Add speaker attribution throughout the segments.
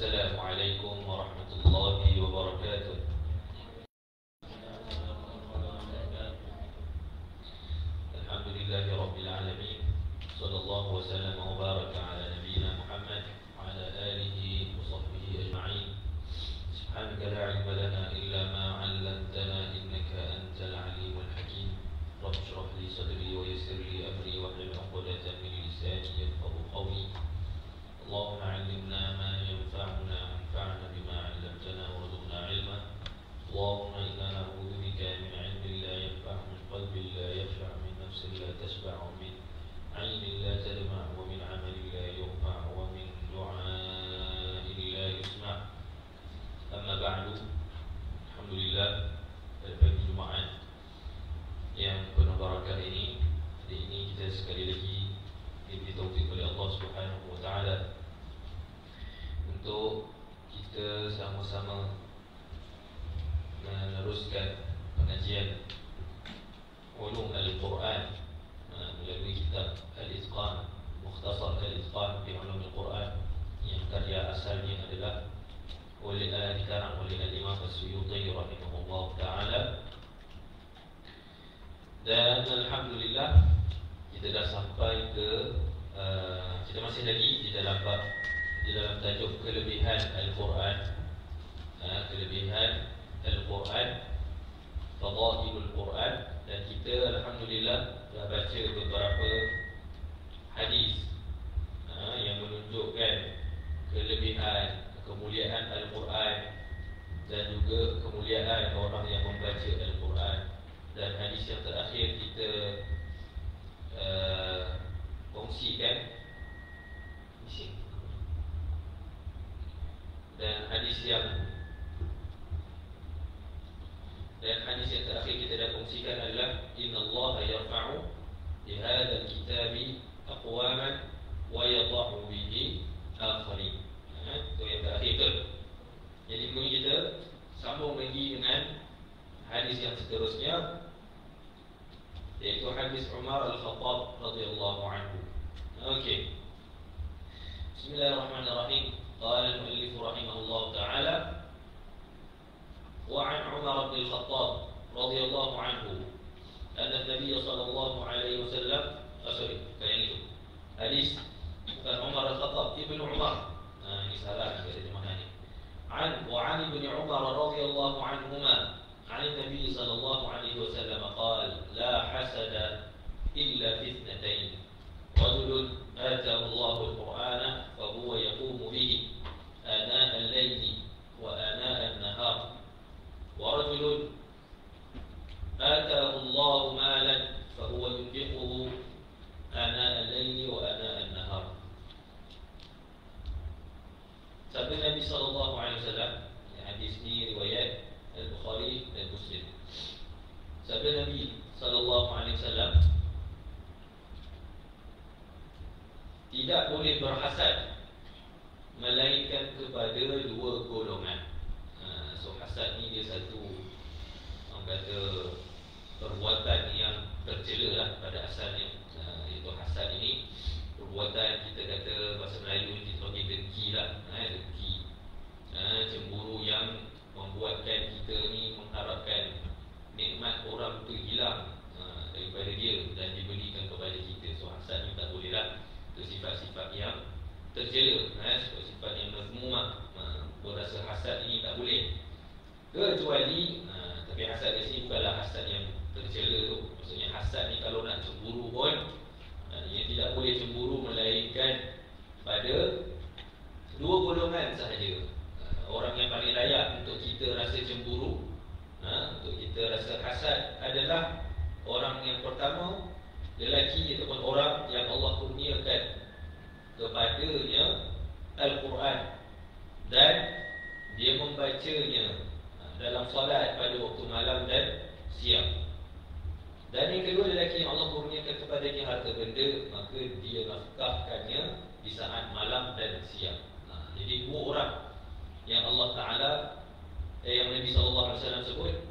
Speaker 1: Assalamualaikum warahmatullahi wabarakatuh. Alhamdulillahi rabbil alamin. Sallallahu wa sallam wa baraka ala nabiyyina Muhammad wa ala alihi wa sahbihi ajma'in. Subhanaka la ilma lana illa ma 'allamtana innaka antal alimul hakim. Rabbi shrah li sadri wa yassir li amri wa hlul 'uqdatan min lisani yafqahu qawli. Allahumma 'allimna ma yanfa'una wanfa'na bima 'allamtana warzuqna 'ilma. Allahumma inna na'udzu bika min 'ilmin la yanfa'u, min qalbin la yakhsha', min nafsin la tashba'u, min 'aynin la tadma', wa min 'amalin la yurfa', wa min du'a'in la yusma'. Amma ba'du. Alhamdulillah, pada pagi Jumaat yang penuh barakah ini, hari ini kita sekali lagi diberi taufik oleh Allah Subhanahu wa taala untuk kita sama-sama meneruskan pengajian ulum Al-Quran melalui kitab Al-Itqan, Mukhtasar Al-Itqan fi Ulum Al-Quran, yang karya asalnya adalah dikarang oleh Al-Imam As-Suyuti rahimahullah ta'ala. Dan Alhamdulillah, kita dah sampai ke kita masih lagi di dalam tajuk kelebihan Al-Quran, kelebihan Al-Quran, fadailul Quran. Dan kita Alhamdulillah dah baca beberapa hadis yang menunjukkan kelebihan, kemuliaan Al-Quran dan juga kemuliaan orang yang membaca Al-Quran. Dan hadis yang terakhir kita kongsikan dan hadis yang terakhir kita dah kongsikan adalah innallaha yarfa'u bi hadzal kitabi aqwaman wa yadh'u bihi akharin. Itu yang terakhir tu. Jadi kemudian kita sambung lagi dengan hadis yang seterusnya, yaitu hadis Umar Al-Khattab radhiyallahu anhu. Okey. Bismillahirrahmanirrahim. Qala al-muallif rahimahullah ta'ala wa 'an Umar bin Al-Khattab radhiyallahu anhu anna an-nabiy sallallahu alaihi wasallam hadis bukan Umar Al-Khattab, Ibnu Umar. Ini salah terjemahannya. Wa 'an Ibnu Umar radhiyallahu anhuma عن النبي صلى الله عليه وسلم قال لا حسد إلا في اثنتين رجل آتاه الله القرآن فهو يقوم به آناء الليل وآناء النهار ورجل آتاه الله مالا فهو ينفقه آناء الليل وآناء النهار. Sabda Nabi sallallahu alaihi wasallam, hadis ini riwayat Al-Bukhari dan Muslim. Sabda Nabi sallallahu alaihi wasallam, tidak boleh berhasad melainkan kepada dua golongan. So hasad ni dia satu, orang kata, perbuatan yang tercela lah pada asalnya. Iaitu hasad ini perbuatan, kita kata bahasa Melayu kita panggil dengki lah, dengki. Cemburu yang membuatkan kita ni mengharapkan nikmat orang tu hilang daripada dia dan diberikan kepada kita. So hasad ni tak boleh lah. Itu sifat-sifat yang tercela, sifat-sifat yang mazmumah. Berasa hasad ini tak boleh, kecuali tapi hasad di sini bukanlah hasad yang tercela tu. Maksudnya hasad ni kalau nak cemburu pun yang tidak boleh cemburu melainkan pada dua golongan sahaja. Orang yang paling layak untuk kita rasa cemburu, untuk kita rasa hasad adalah orang yang pertama, lelaki ataupun orang yang Allah kurniakan kepadanya Al-Quran dan dia membacanya dalam solat pada waktu malam dan siang. Dan yang kedua, lelaki yang Allah kurniakan kepadanya harta benda, maka dia nafkahkannya di saat malam dan siang. Jadi dua orang yang Allah Ta'ala yang Nabi SAW sebut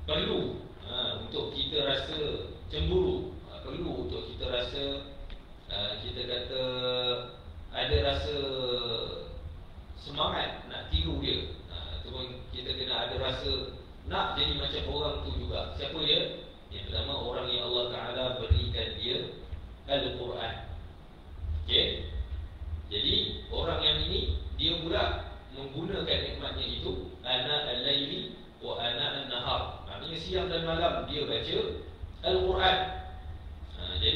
Speaker 1: perlu untuk kita rasa cemburu, perlu untuk kita rasa kita kata ada rasa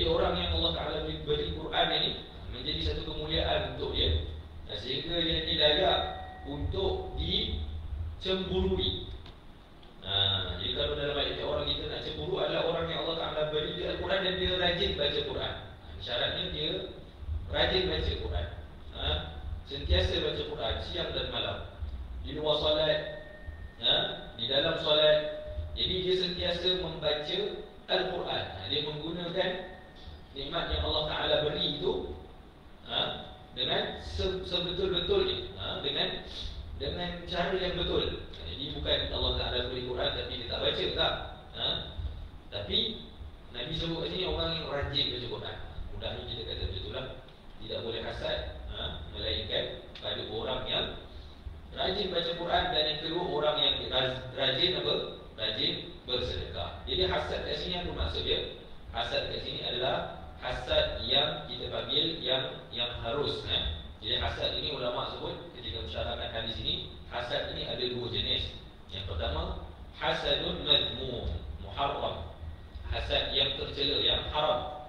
Speaker 1: Jadi orang yang Allah Ta'ala beri Quran ini menjadi satu kemuliaan untuk dia, sehingga dia tidak layak untuk dicemburui. Jadi kalau dalam ayat orang kita nak cemburu adalah orang yang Allah Ta'ala beri dia Al-Quran dan dia rajin baca Quran. Syaratnya dia rajin baca Quran, sentiasa baca Quran siang dan malam, di luar solat, di dalam solat. Jadi dia sentiasa membaca Al-Quran. Dia menggunakan nikmat yang Allah Ta'ala beri itu dengan sebetul-betulnya, dengan cara yang betul. Jadi bukan Allah Ta'ala beri Quran tapi dia tak baca, tak. Tapi Nabi sebut kat sini orang yang rajin baca Quran. Mudahnya kita kata macam itulah. Tidak boleh hasad, melainkan pada orang yang rajin baca Quran. Dan yang kedua, orang yang rajin apa? Rajin bersedekah. Jadi hasad kat sini apa maksud dia? Hasad kat sini adalah hasad yang kita panggil yang harus. Jadi hasad ini ulama sebut ketika mensyarahkan hadis ini, hasad ini ada dua jenis. Yang pertama, hasadun madmum, muharram, hasad yang tercela, yang haram,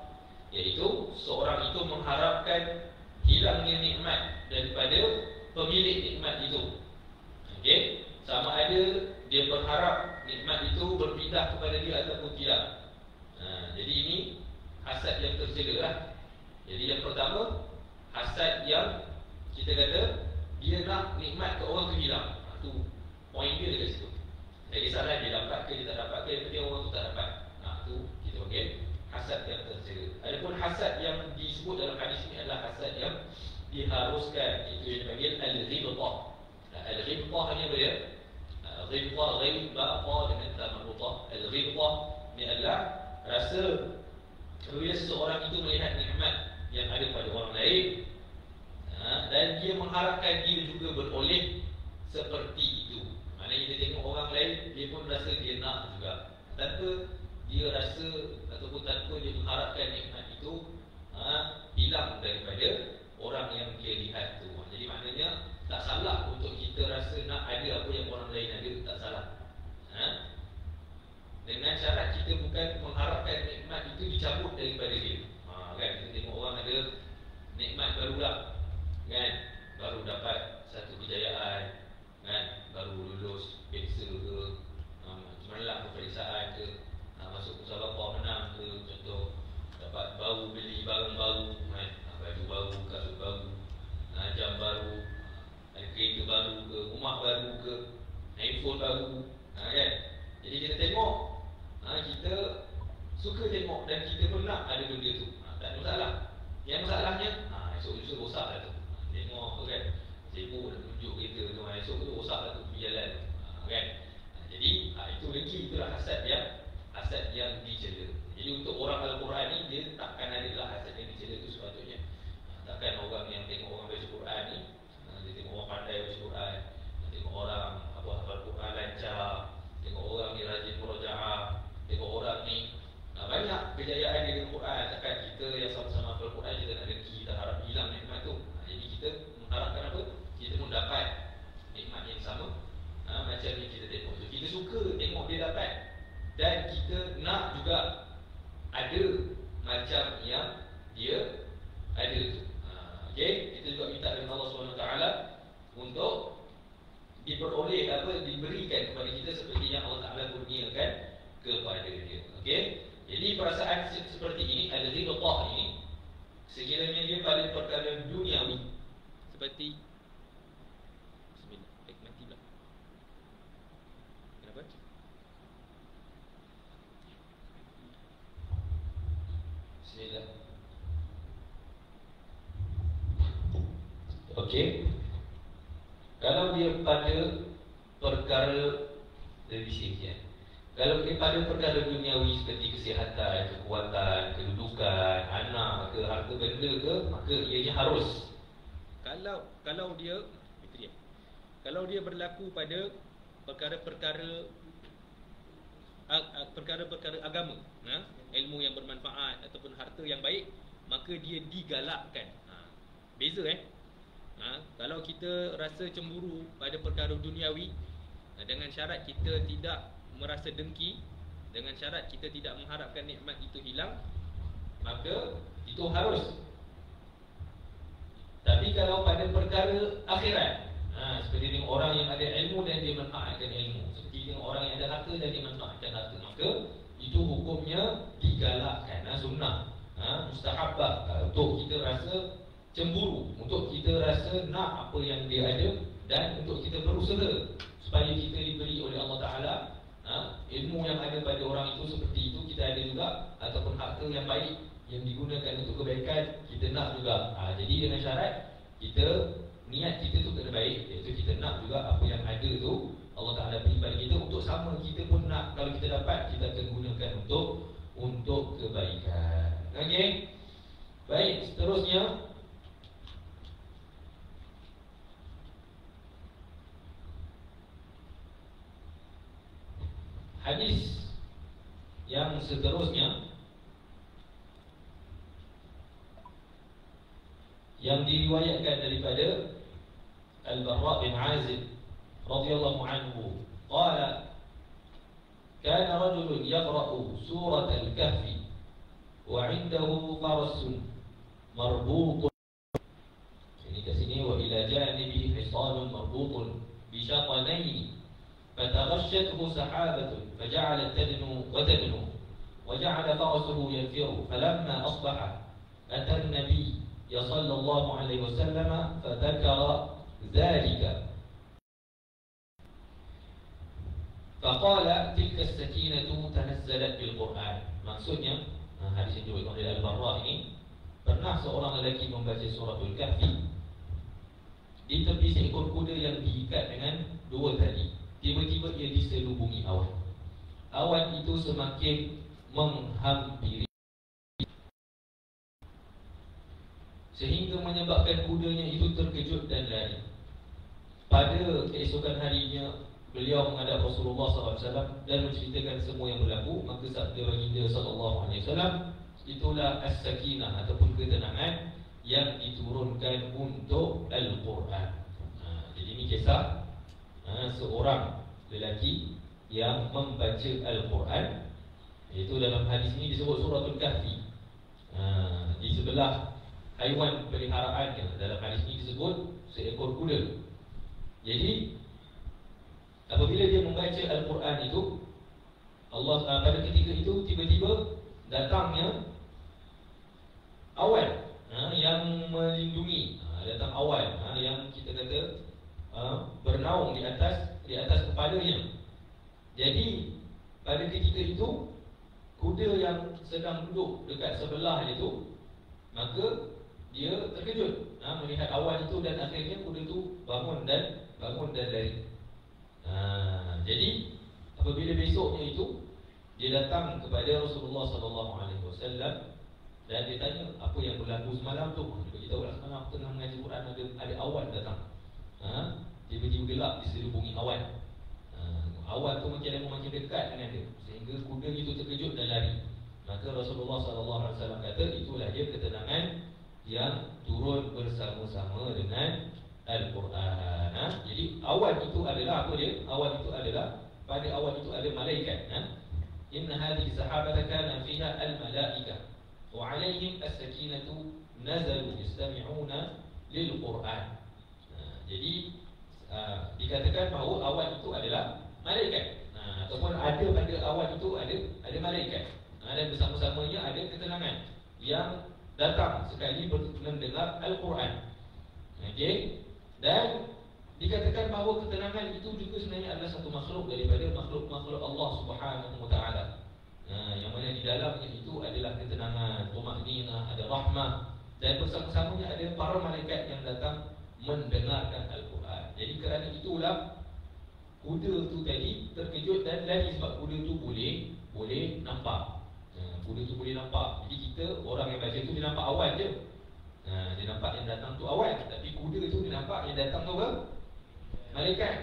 Speaker 1: iaitu seorang itu mengharapkan hilangnya nikmat daripada pemilik nikmat itu. Okey, sama ada dia berharap nikmat itu berpindah kepada dia ataupun tidak. Jadi ini hasad yang tercela lah. Jadi yang pertama, hasad yang kita kata dia nak nikmat ke orang tu hilang. Itu poin dia dekat situ. Jadi salah dia dapat ke dia tak dapat ke, yang penting orang tu tak dapat. Itu kita panggil hasad yang tercela. Adapun hasad yang disebut dalam hadis ini adalah hasad yang diharuskan. Itu yang dipanggil al-ghibtah. Al-ghibtah ni apa dia? Ghibtah, ghibtah dengan tamarrutah. Al-ghibtah ni adalah rasa bila seseorang itu melihat nikmat yang ada pada orang lain, dan dia mengharapkan dia juga beroleh seperti itu. Maknanya dia tengok orang lain, dia pun rasa dia nak juga, tanpa dia rasa ataupun tanpa dia mengharapkan nikmat itu hilang daripada orang yang dia lihat tu. Jadi maknanya tak salah untuk kita rasa nak ada apa yang orang lain ada, tak salah. Dengan syarat kita bukan mengharapkan nikmat itu dicabut daripada dia. Kan kita tengok orang ada nikmat baru lah, kan, baru dapat satu kejayaan, kan, baru lulus peksa ke, cemerlang peperiksaan ke, masuk musabaqah menang ke, contoh dapat baru beli barang baru, kan, baju baru, kasut baru, jam baru, ada kereta baru ke, rumah baru ke, handphone baru, kan. Jadi kita tengok, kita suka tengok dan kita pun nak ada benda tu. Tak ada masalah. Yang masalahnya, esok rosak lah tu. Tengok tu kan, sibuk nak tunjuk kereta tu, esok tu rosak lah tu pergi jalan, kan. Jadi itu lagi, itulah hasad yang dicela. Jadi untuk orang Al-Quran ni, dia takkan ada lah hasad yang dicela tu sepatutnya. Takkan orang yang tengok orang baca Quran ni, dia tengok orang pandai baca Quran, tengok orang hafal Quran lancar, tengok orang ni rajin murojaah, tengok orang ni banyak kejayaan dengan Quran. Takkan kita yang sama-sama hafal Quran, kita nak dengki, kita harap hilang nikmat tu. Jadi kita mengharapkan apa? Kita pun dapat nikmat yang sama macam yang kita tengok tu. Kita suka tengok dia dapat, dan kita nak juga ada macam yang dia ada tu. Okey, kita juga minta dengan Allah SWT untuk diperoleh diberikan kepada kita seperti yang Allah Ta'ala kurniakan kepada dia. Okey, jadi perasaan seperti ini, al-ghibtah ini, sekiranya dia pada perkara duniawi seperti mati pula. Kenapa? Bismillah. Okey, kalau dia pada perkara lebih sikit, kalau dia pada perkara duniawi seperti kesihatan, kekuatan, kedudukan, anak ke, harta benda ke, maka ianya harus. Kalau dia berlaku pada perkara-perkara agama, ilmu yang bermanfaat ataupun harta yang baik, maka dia digalakkan. Beza kalau kita rasa cemburu pada perkara duniawi, dengan syarat kita tidak merasa dengki, dengan syarat kita tidak mengharapkan nikmat itu hilang, maka itu harus. Tapi kalau pada perkara akhirat, seperti dengan orang yang ada ilmu dan dia manfaatkan ilmu, seperti dengan orang yang ada harta dan dia manfaatkan harta, maka itu hukumnya digalakkan, sunnah, mustahabbah. Untuk kita rasa cemburu, untuk kita rasa nak apa yang dia ada, dan untuk kita berusaha supaya kita diberi oleh Allah Ta'ala ilmu yang ada pada orang itu seperti itu kita ada juga, ataupun harta yang baik yang digunakan untuk kebaikan kita nak juga. Jadi dengan syarat kita, niat kita tu kena baik, iaitu kita nak juga apa yang ada tu Allah Ta'ala beri pada kita, untuk sama kita pun nak, kalau kita dapat kita akan gunakan untuk kebaikan. Okey. Baik, seterusnya hadis yang seterusnya yang diriwayatkan daripada Al-Barra bin Azib radhiyallahu anhu, qala kana rajulun yaqra'u surat al-kahfi wa 'indahu farasun marbutun. Ini kat sini, wa ila janibi hisanun marbutun bi syaqanaini فتغشته سحابة فجعلت تدنو وتدنو وجعل فرسه ينفر فلما أصبح أتى النبي صلى الله عليه وسلم فذكر ذلك فقال تلك السكينة تنزلت بالقرآن. Maksudnya hadis yang diriwayatkan oleh Al-Barra ini, pernah seorang lelaki membaca suratul Kahfi di tepi seekor kuda yang diikat dengan dua tali. Tiba-tiba ia diselubungi awan. Awan itu semakin menghampiri sehingga menyebabkan kudanya itu terkejut dan lari. Pada keesokan harinya beliau menghadap Rasulullah SAW dan menceritakan semua yang berlaku. Maka sabda baginda SAW, itulah as-sakinah ataupun ketenangan yang diturunkan untuk Al-Quran. Jadi ini kisah seorang lelaki yang membaca Al-Quran, iaitu dalam hadis ini disebut suratul Kahfi. Di sebelah haiwan peliharaannya, dalam hadis ini disebut seekor kuda. Jadi apabila dia membaca Al-Quran itu, Allah pada ketika itu tiba-tiba datangnya awan yang melindungi, datang awan yang kita kata bernaung di atas kepalanya. Jadi pada ketika itu kuda yang sedang duduk dekat sebelah itu, maka dia terkejut melihat awan itu, dan akhirnya kuda itu bangun dan lari. Jadi apabila besoknya itu dia datang kepada Rasulullah SAW dan dia tanya apa yang berlaku semalam tu. Dia beritahu semalam aku tengah mengaji Quran, ada awan datang. Tiba-tiba gelap, diselubungi awan. Awan tu makin dekat dengan dia sehingga kuda itu terkejut dan lari. Maka Rasulullah SAW kata itulah dia ketenangan yang turun bersama-sama dengan Al-Quran. Jadi awan itu adalah apa dia? Awan itu adalah, pada awan itu ada malaikat. Inna hadhihi sahabata kana fiha al-malaikah wa 'alaihim as-sakinatu nazalu yastami'una lil-Quran. Jadi dikatakan bahawa awan itu adalah malaikat, ataupun ada pada awan itu ada malaikat, dan bersama-samanya ada ketenangan yang datang sekali mendengar Al-Quran. Okey. Dan dikatakan bahawa ketenangan itu juga sebenarnya adalah satu makhluk daripada makhluk-makhluk Allah Subhanahu Wa Taala. Yang mana di dalamnya itu adalah ketenangan, tumaninah, ada rahmah, dan bersama-samanya ada para malaikat yang datang mendengarkan Al-Quran. Jadi kerana itulah kuda tu tadi terkejut dan lari, sebab kuda tu boleh nampak. Kuda tu boleh nampak. Jadi kita, orang yang baca tu dia nampak awan je. Dia nampak yang datang tu awan, tapi kuda tu dia nampak yang datang tu apa? Malaikat.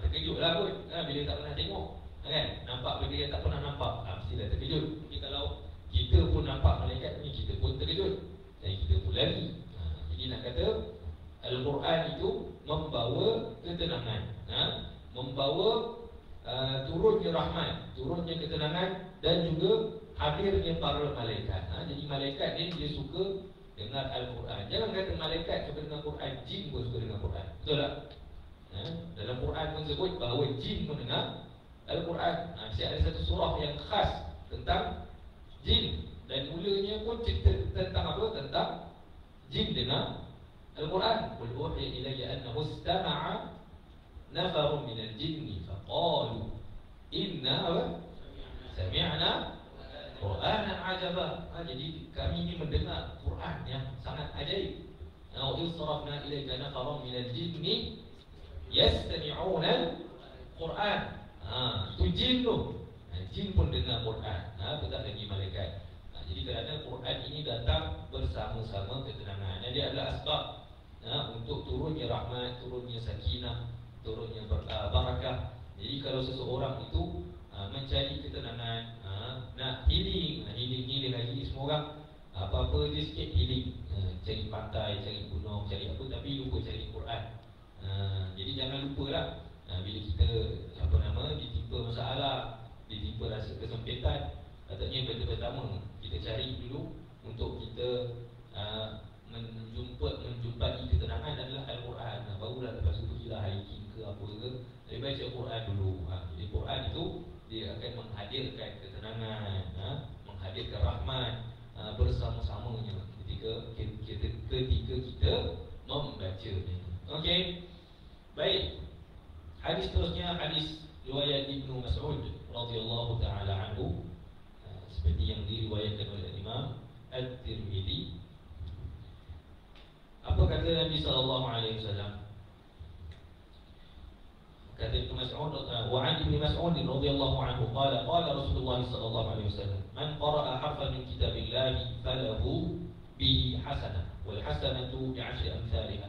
Speaker 1: Terkejutlah pun bila tak pernah tengok, kan? Nampak benda yang tak pernah nampak, mestilah terkejut. Jadi kalau kita pun nampak malaikat ni, kita pun terkejut dan kita pun lari. Jadi nak kata Al-Quran itu membawa ketenangan, membawa turunnya rahmat, turunnya ketenangan, dan juga hadirnya para malaikat. Jadi malaikat ni dia suka dengar Al-Quran. Jangan kata malaikat suka dengar Quran, jin pun suka dengar Quran. Betul tak? Dalam Quran pun sebut bahawa jin pun dengar Al-Quran. Ada satu surah yang khas tentang jin, dan mulanya pun cerita tentang apa? Tentang jin dengar Al-Quran. Qul uhiya ilayya annahu istama'a nafarun minal jinni faqalu inna sami'na Qur'anan ajaba. Jadi kami ini mendengar Quran yang sangat ajaib. Wa israfna ilayka nafaran minal jinni yastami'una al-Quran. Itu jin tu. Jin pun dengar Quran. Bukan lagi malaikat. Jadi kerana Quran ini datang bersama-sama ketenangan. Dia adalah asbab untuk turunnya rahmat, turunnya sakinah, turunnya barakah. Jadi kalau seseorang itu mencari ketenangan, nak healing ni lagi semua orang apa-apa je sikit healing, cari pantai, cari gunung, cari apa, tapi lupa cari Quran. Jadi jangan lupalah bila kita ditimpa masalah, ditimpa rasa kesempitan, katanya pertama kita cari dulu untuk kita menjumpai ketenangan adalah Al-Quran. Barulah lepas itu kita hiking ke apa ke, lebih baca Quran dulu. Jadi Quran itu dia akan menghadirkan ketenangan, menghadirkan rahmat bersama-samanya ketika kita membacanya. Okey. Baik. Hadis seterusnya, hadis riwayat Ibnu Mas'ud radhiyallahu taala anhu, seperti yang diriwayatkan oleh Imam At-Tirmidzi. Apa kata Nabi sallallahu alaihi wasallam? Kata Ibnu Mas'ud, wa 'an Ibnu Mas'ud radhiyallahu anhu qala qala Rasulullah sallallahu alaihi wasallam, man qara'a harfan min kitabillahi falahu bihi hasanah wal hasanatu bi'ashri amsalha.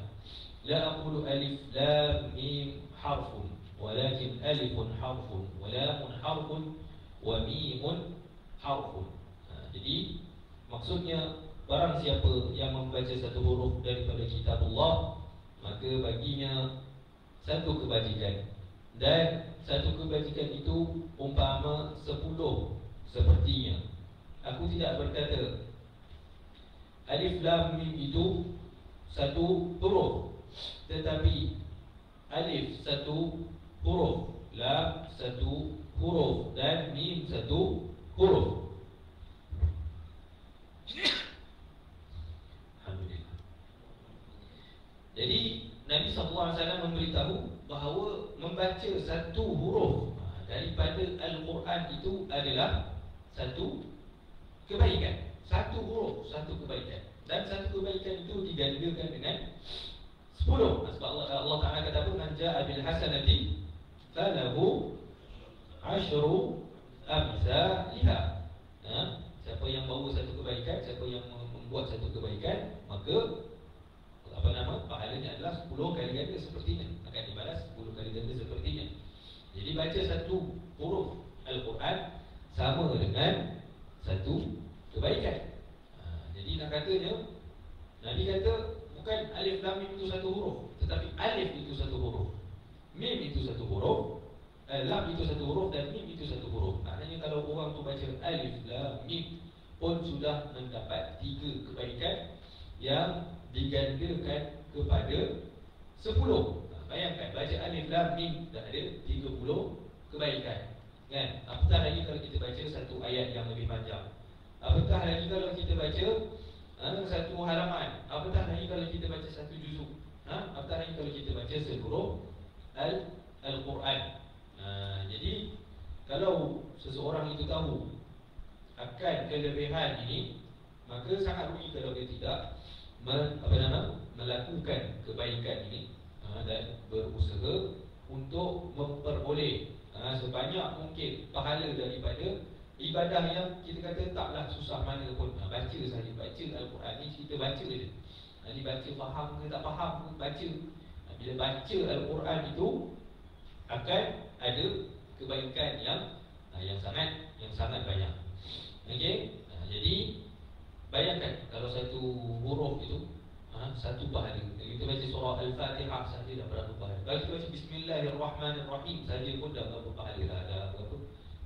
Speaker 1: La aqulu alif lam mim harfun walakin alifun harfun wa lamun harfun wa mimun harfun. Jadi maksudnya barang siapa yang membaca satu huruf daripada kitab Allah, maka baginya satu kebajikan, dan satu kebajikan itu umpama 10 sepertinya. Aku tidak berkata alif lam mim itu satu huruf, tetapi alif satu huruf, lam satu huruf, dan mim satu huruf. Alhamdulillah. Jadi Nabi SAW memberitahu bahawa membaca satu huruf daripada Al-Quran itu adalah satu kebaikan. Satu huruf, satu kebaikan. Dan satu kebaikan itu digandakan dengan 10. Sebab Allah Ta'ala kata apa? Man ja'a bil hasanati falahu ashru amsalha. Siapa yang bawa satu kebaikan, siapa yang membuat satu kebaikan, maka pahalanya adalah 10 kali ganda sepertinya, akan dibalas 10 kali ganda sepertinya. Jadi baca satu huruf Al-Quran sama dengan satu kebaikan. Jadi nak katanya, Nabi kata bukan alif lam mim itu satu huruf, tetapi alif itu satu huruf, mim itu satu huruf, lam itu satu huruf, dan mim itu satu huruf. Maknanya kalau orang tu baca alif lam mim pun sudah mendapat 3 kebaikan yang digandakan kepada 10. Bayangkan baca alif lam mim dah ada 30 kebaikan, kan? Apatah lagi kalau kita baca satu ayat yang lebih panjang. Apatah lagi kalau kita baca satu halaman. Apatah lagi kalau kita baca satu juzuk. Apatah lagi kalau kita baca seluruh Al-Quran. Jadi kalau seseorang itu tahu akan kelebihan ini, maka sangat rugi kalau dia tidak melakukan kebaikan ini dan berusaha untuk memperoleh sebanyak mungkin pahala daripada ibadah yang kita kata taklah susah mana pun. Baca saja, baca Al-Quran ni kita baca je. Dibaca faham ke tak faham ke, baca. Bila baca Al-Quran itu akan ada kebaikan yang sangat banyak. Okey? Jadi bayangkan kalau satu huruf itu satu pahala. Kita baca surah Al-Fatihah saja dah berapa pahala. Kalau kita baca Bismillahirrahmanirrahim saja pun dah berapa pahala dah. Ada berapa?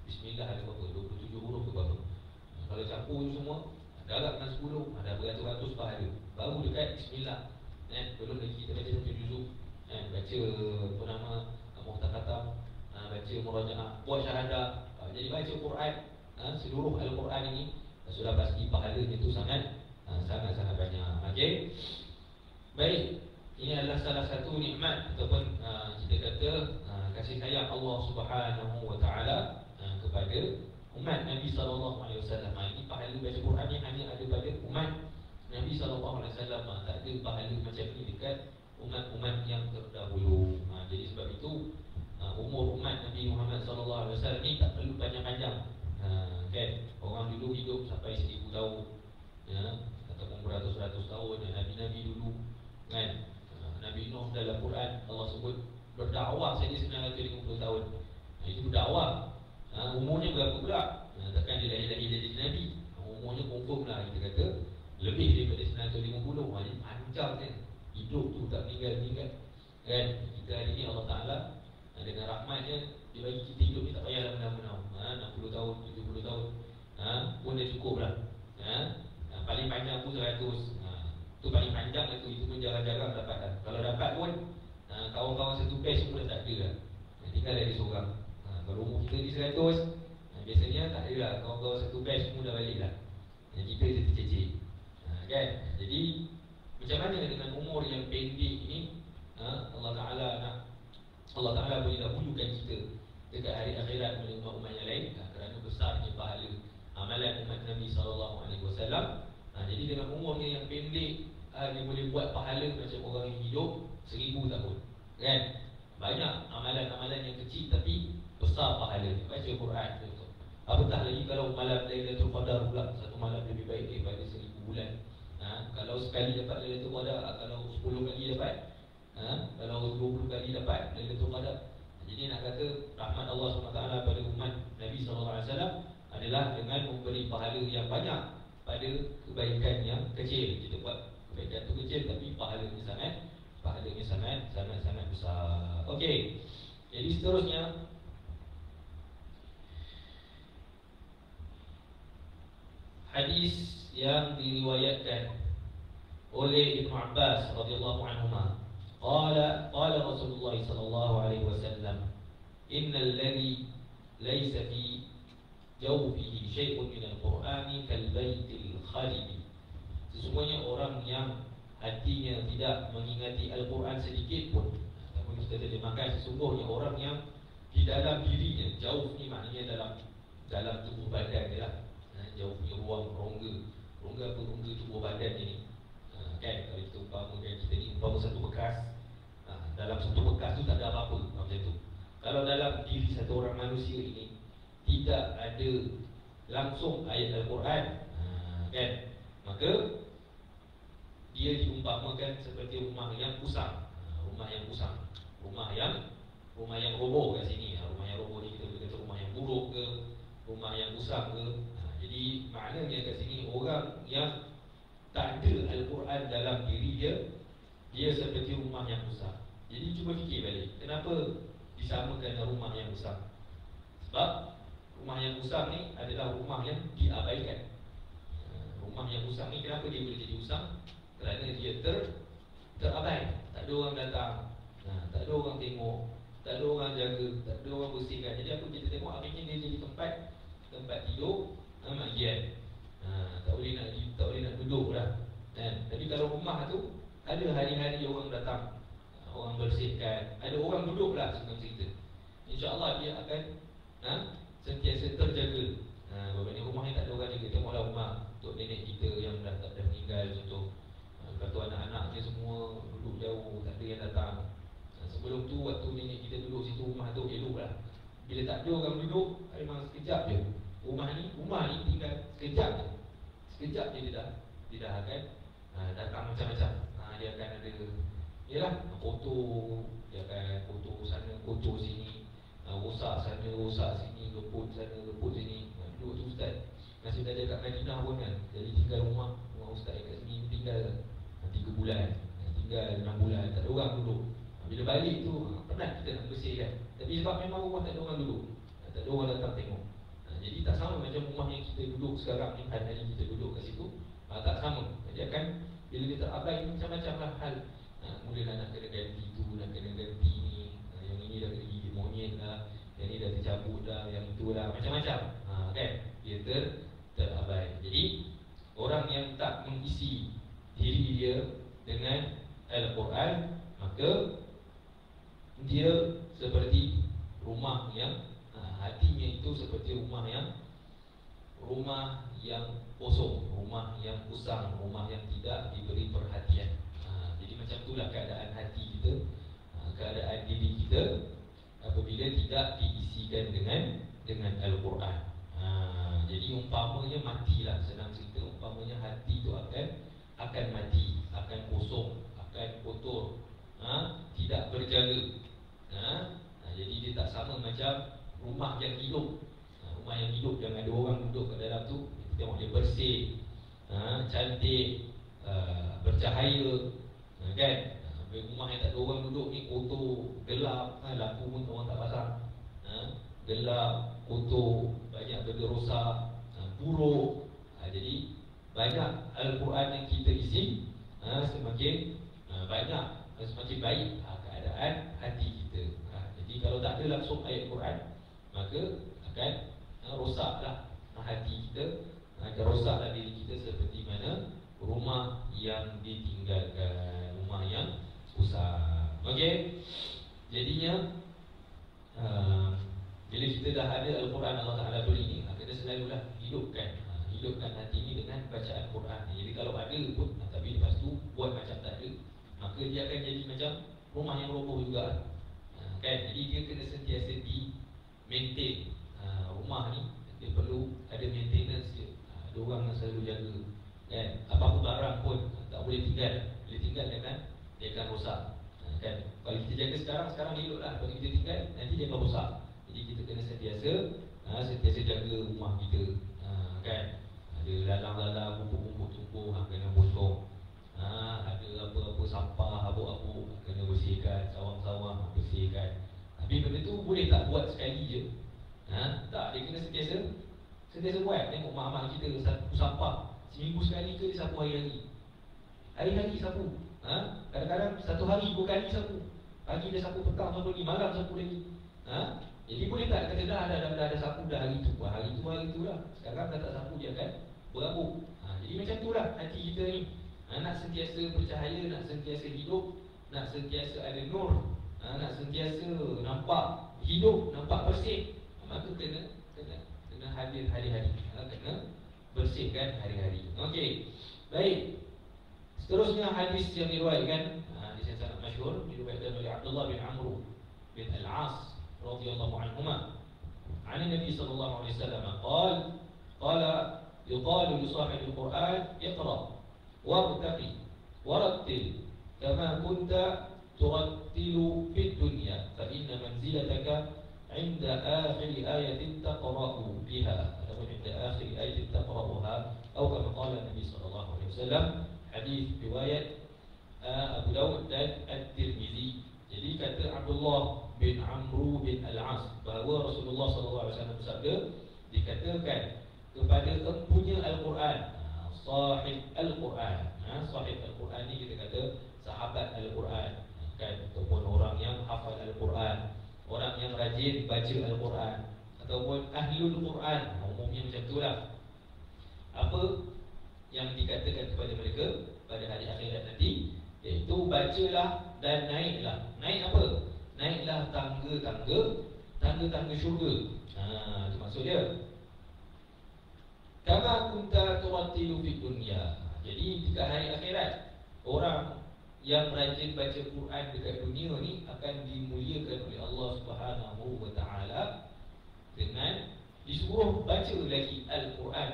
Speaker 1: Bismillah ada berapa? 27 huruf ke berapa? Kalau campur tu semua, darab dengan 10, ada beratus-ratus pahala. Baru dekat bismillah. Belum lagi kita baca satu juzuk, baca apa nama, muhtakhatam, baca murajaah, buat syahadah. Jadi baca Quran, seluruh Al-Quran ini sudah pasti pahalanya itu sangat-sangat banyak. Okey. Baik, ini adalah salah satu nikmat ataupun kita kata kasih sayang Allah Subhanahu wa taala kepada umat Nabi sallallahu alaihi wasallam. Ini pahala baca Quran yang hanya ada pada umat Nabi sallallahu alaihi wasallam. Tak ada pahala macam ni dekat umat-umat yang terdahulu. Jadi sebab itu umur umat Nabi Muhammad sallallahu alaihi wasallam ni tak perlu panjang-panjang. Kan? Orang dulu hidup sampai 1000 tahun, ataupun beratus-ratus tahun. Nabi-nabi dulu, kan? Nabi Nuh dalam Quran Allah sebut berdakwah saja 950 tahun. Itu berdakwah. Umurnya berapa pula? Takkan dia lahir jadi Nabi. Umurnya confirm lah, kita kata lebih daripada 950. Jadi panjang kan hidup tu, tak meninggal-meninggal. Kan? Kita hari ni Allah Ta'ala dengan rahmatnya dia bagi kita hidup ni tak payah lama-lama. 60 tahun, 70 tahun pun dah cukup lah. Paling panjang pun 100. Tu paling panjang lah tu. Itu pun jarang-jarang dapat lah. Kalau dapat pun kawan-kawan satu batch pun dah tak ada lah. Tinggal ada seorang. Kalau umur kita di 100, biasanya tak ada lah. Kawan-kawan satu batch pun dah balik lah. Kita je tercecik. Kan? Jadi macam mana dengan umur yang pendek ini, Allah Ta'ala boleh dahulukan kita dekat hari akhirat oleh umat-umat yang lain, kerana besarnya pahala amalan umat Nabi SAW. Jadi dengan umurnya yang pendek, dia boleh buat pahala macam orang yang hidup 1000 tahun. Kan? Banyak amalan-amalan yang kecil tapi besar pahala. Baca Quran contoh. Apatah lagi kalau malam Lailatul Qadar pula, satu malam lebih baik daripada 1000 bulan. Kalau sekali dapat Lailatul Qadar, kalau 10 kali dapat, kalau 20 kali dapat Lailatul Qadar. Jadi nak kata rahmat Allah SWT pada umat Nabi SAW adalah dengan memberi pahala yang banyak pada kebaikan yang kecil. Kita buat kebaikan tu kecil tapi pahalanya sangat besar. Okey. Jadi seterusnya, hadis yang diriwayatkan oleh Ibnu Abbas radhiyallahu anhuma, qala Rasulullah sallallahu alaihi wasallam, innal ladzi laysa fi jawfihi syai'un min al-Qur'ani kal baitil khalid. Sesungguhnya orang yang hatinya tidak mengingati Al-Quran sedikit pun, ataupun kita terjemahkan sesungguhnya orang yang di dalam dirinya, jauh ni maknanya dalam tubuh badan dia lah, jauh punya ruang rongga tubuh badan ni. Kan, kalau kita umpamakan kita ni umpama satu bekas, dalam satu bekas tu tak ada apa-apa macam tu. Kalau dalam diri satu orang manusia ini tidak ada langsung ayat Al-Quran, kan, maka dia diumpamakan seperti rumah yang usang. Rumah yang roboh kat sini. Rumah yang roboh ni kita boleh kata rumah yang buruk ke, rumah yang usang ke. Jadi maknanya kat sini orang yang tak ada Al-Quran dalam diri dia seperti rumah yang usang. Jadi cuba fikir balik, kenapa disamakan dengan rumah yang usang? Sebab rumah yang usang ni adalah rumah yang diabaikan. Rumah yang usang ni kenapa dia boleh jadi usang? Kerana dia terabai. Tak ada orang datang, tak ada orang tengok, tak ada orang jaga, tak ada orang bersihkan. Jadi apa kita tengok akhirnya dia jadi tempat tidur magian. Tak boleh nak duduk lah. Tapi kalau rumah tu ada hari-hari orang datang, orang bersihkan, ada orang duduk lah senang cerita, InsyaAllah dia akan sentiasa terjaga. Berbanding rumah yang tak ada orang jaga. Tengoklah rumah untuk nenek kita yang dah meninggal contoh. Kata anak-anaknya semua duduk jauh, tak ada yang datang. Sebelum tu waktu nenek kita duduk situ, rumah tu elok lah. Bila tak ada orang duduk, memang sekejap je rumah ni tinggal sekejap je dia dah akan datang macam-macam. Dia akan ada, yalah, kotor, dia akan kotor sana, kotor sini, rosak sana, rosak sini, leput sana, leput sini. Duduk tu ustaz masih dah dekat Madinah pun kan. Jadi tinggal rumah ustaz kat sini tinggal 3 bulan, tinggal 6 bulan, tak ada orang duduk. Bila balik tu penat kita nak bersih kan. Tapi sebab memang rumah tak ada orang duduk, tak ada orang datang tengok.
Speaker 2: Jadi tak sama macam rumah yang kita duduk sekarang ni, hari kita duduk kat situ, tak sama. Jadi akan bila dia terabai macam-macam lah hal. Mula nak kena ganti tu, nak kena ganti ni, yang ini dah kena gigit monyet lah, yang ni dah tercabut dah, yang itu lah, macam-macam. Kan? Dia terabai. Jadi orang yang tak mengisi diri dia dengan Al-Quran, maka dia seperti rumah yang hatinya itu seperti rumah yang kosong, rumah yang usang, rumah yang tidak diberi perhatian. Jadi macam itulah keadaan hati kita, keadaan diri kita apabila tidak diisikan dengan Al-Quran. Jadi umpamanya matilah, senang cerita, umpamanya hati itu akan mati, akan kosong, akan kotor, tidak berjaga. Jadi dia tak sama macam rumah yang hidup. Rumah yang hidup yang ada orang duduk kat dalam tu, kita tengok dia bersih, cantik, bercahaya, kan? Rumah yang tak ada orang duduk ni kotor, gelap, lampu pun orang tak pasang, gelap, kotor, banyak benda rosak, buruk. Jadi banyak Al-Quran yang kita isi, semakin banyak, semakin baik keadaan hati kita. Jadi kalau tak ada langsung ayat Quran, maka akan rosaklah hati kita, akan rosaklah diri kita seperti mana rumah yang ditinggalkan, rumah yang usang. Okey. Jadinya bila kita dah ada Al-Quran, Allah Ta'ala beri ni, kita selalulah hidupkan hati ni dengan bacaan Quran. Jadi kalau ada pun, tapi lepas tu buat macam tak ada, maka dia akan jadi macam rumah yang roboh juga. Kan? Jadi dia kena sentiasa di-maintain. Rumah ni dia perlu ada maintenance dia. Ada orang yang selalu jaga. Kan? Apa-apa barang pun tak boleh tinggal. Bila tinggal dia akan rosak. Kan? Kalau kita jaga sekarang eloklah. Kalau kita tinggal, nanti dia akan rosak. Jadi kita kena sentiasa jaga rumah kita. Kan? Ada lalang-lalang, rumput-rumput tumbuh, kena potong. Ada apa-apa sampah, habuk-habuk, kena bersihkan. Sawang-sawang, bersihkan. Tapi benda tu boleh tak buat sekali je? Tak, dia kena sentiasa buat. Tengok mak-mak kita sapu sampah seminggu sekali ke dia sapu hari-hari? Hari-hari sapu. Kadang-kadang satu hari 2 kali sapu. Pagi dia sapu, petang sapu lagi, malam sapu lagi. Jadi boleh tak kata dah ada sapu dah hari tu. Hari tu lah. Sekarang dah tak sapu, dia akan berabuk. Jadi macam tu lah hati kita ni. Nak sentiasa bercahaya, nak sentiasa hidup, nak sentiasa ada nur, nak sentiasa nampak hidup, nampak bersih, maka kena hadir hari-hari, kena bersihkan hari-hari. Okey. Baik. Seterusnya hadis yang diriwayatkan, hadis yang sangat masyhur, diriwayatkan oleh Abdullah bin Amr bin Al-As radhiyallahu anhuma. An Nabi sallallahu alaihi wasallam qala yuqalu li sahibil Quran iqra wartaqi warattil kama kunta turattilu fid dunya fa inna manzilataka 'inda akhir ayatin taqra'u biha atau 'inda akhir ayatin taqra'uha atau kama qala Nabi sallallahu alaihi wasallam. Hadis riwayat Abu Dawud dan At-Tirmizi. Jadi kata Abdullah bin Amr bin Al-As bahawa Rasulullah sallallahu alaihi wasallam bersabda, dikatakan kepada empunya Al-Quran, sahib Al-Quran. Sahib Al-Quran ni kita kata sahabat Al-Quran, kan, ataupun orang yang hafal Al-Quran, orang yang rajin baca Al-Quran, ataupun ahlul Quran. Umumnya macam itulah. Apa yang dikatakan kepada mereka pada hari akhirat nanti, iaitu bacalah dan naiklah. Naik apa? Naiklah tangga-tangga syurga. Itu maksud dia. Kama kunta turattilu fid dunya. Jadi dekat hari akhirat, orang yang rajin baca Quran dekat dunia ni akan dimuliakan oleh Allah Subhanahu wa taala dengan disuruh baca lagi Al-Quran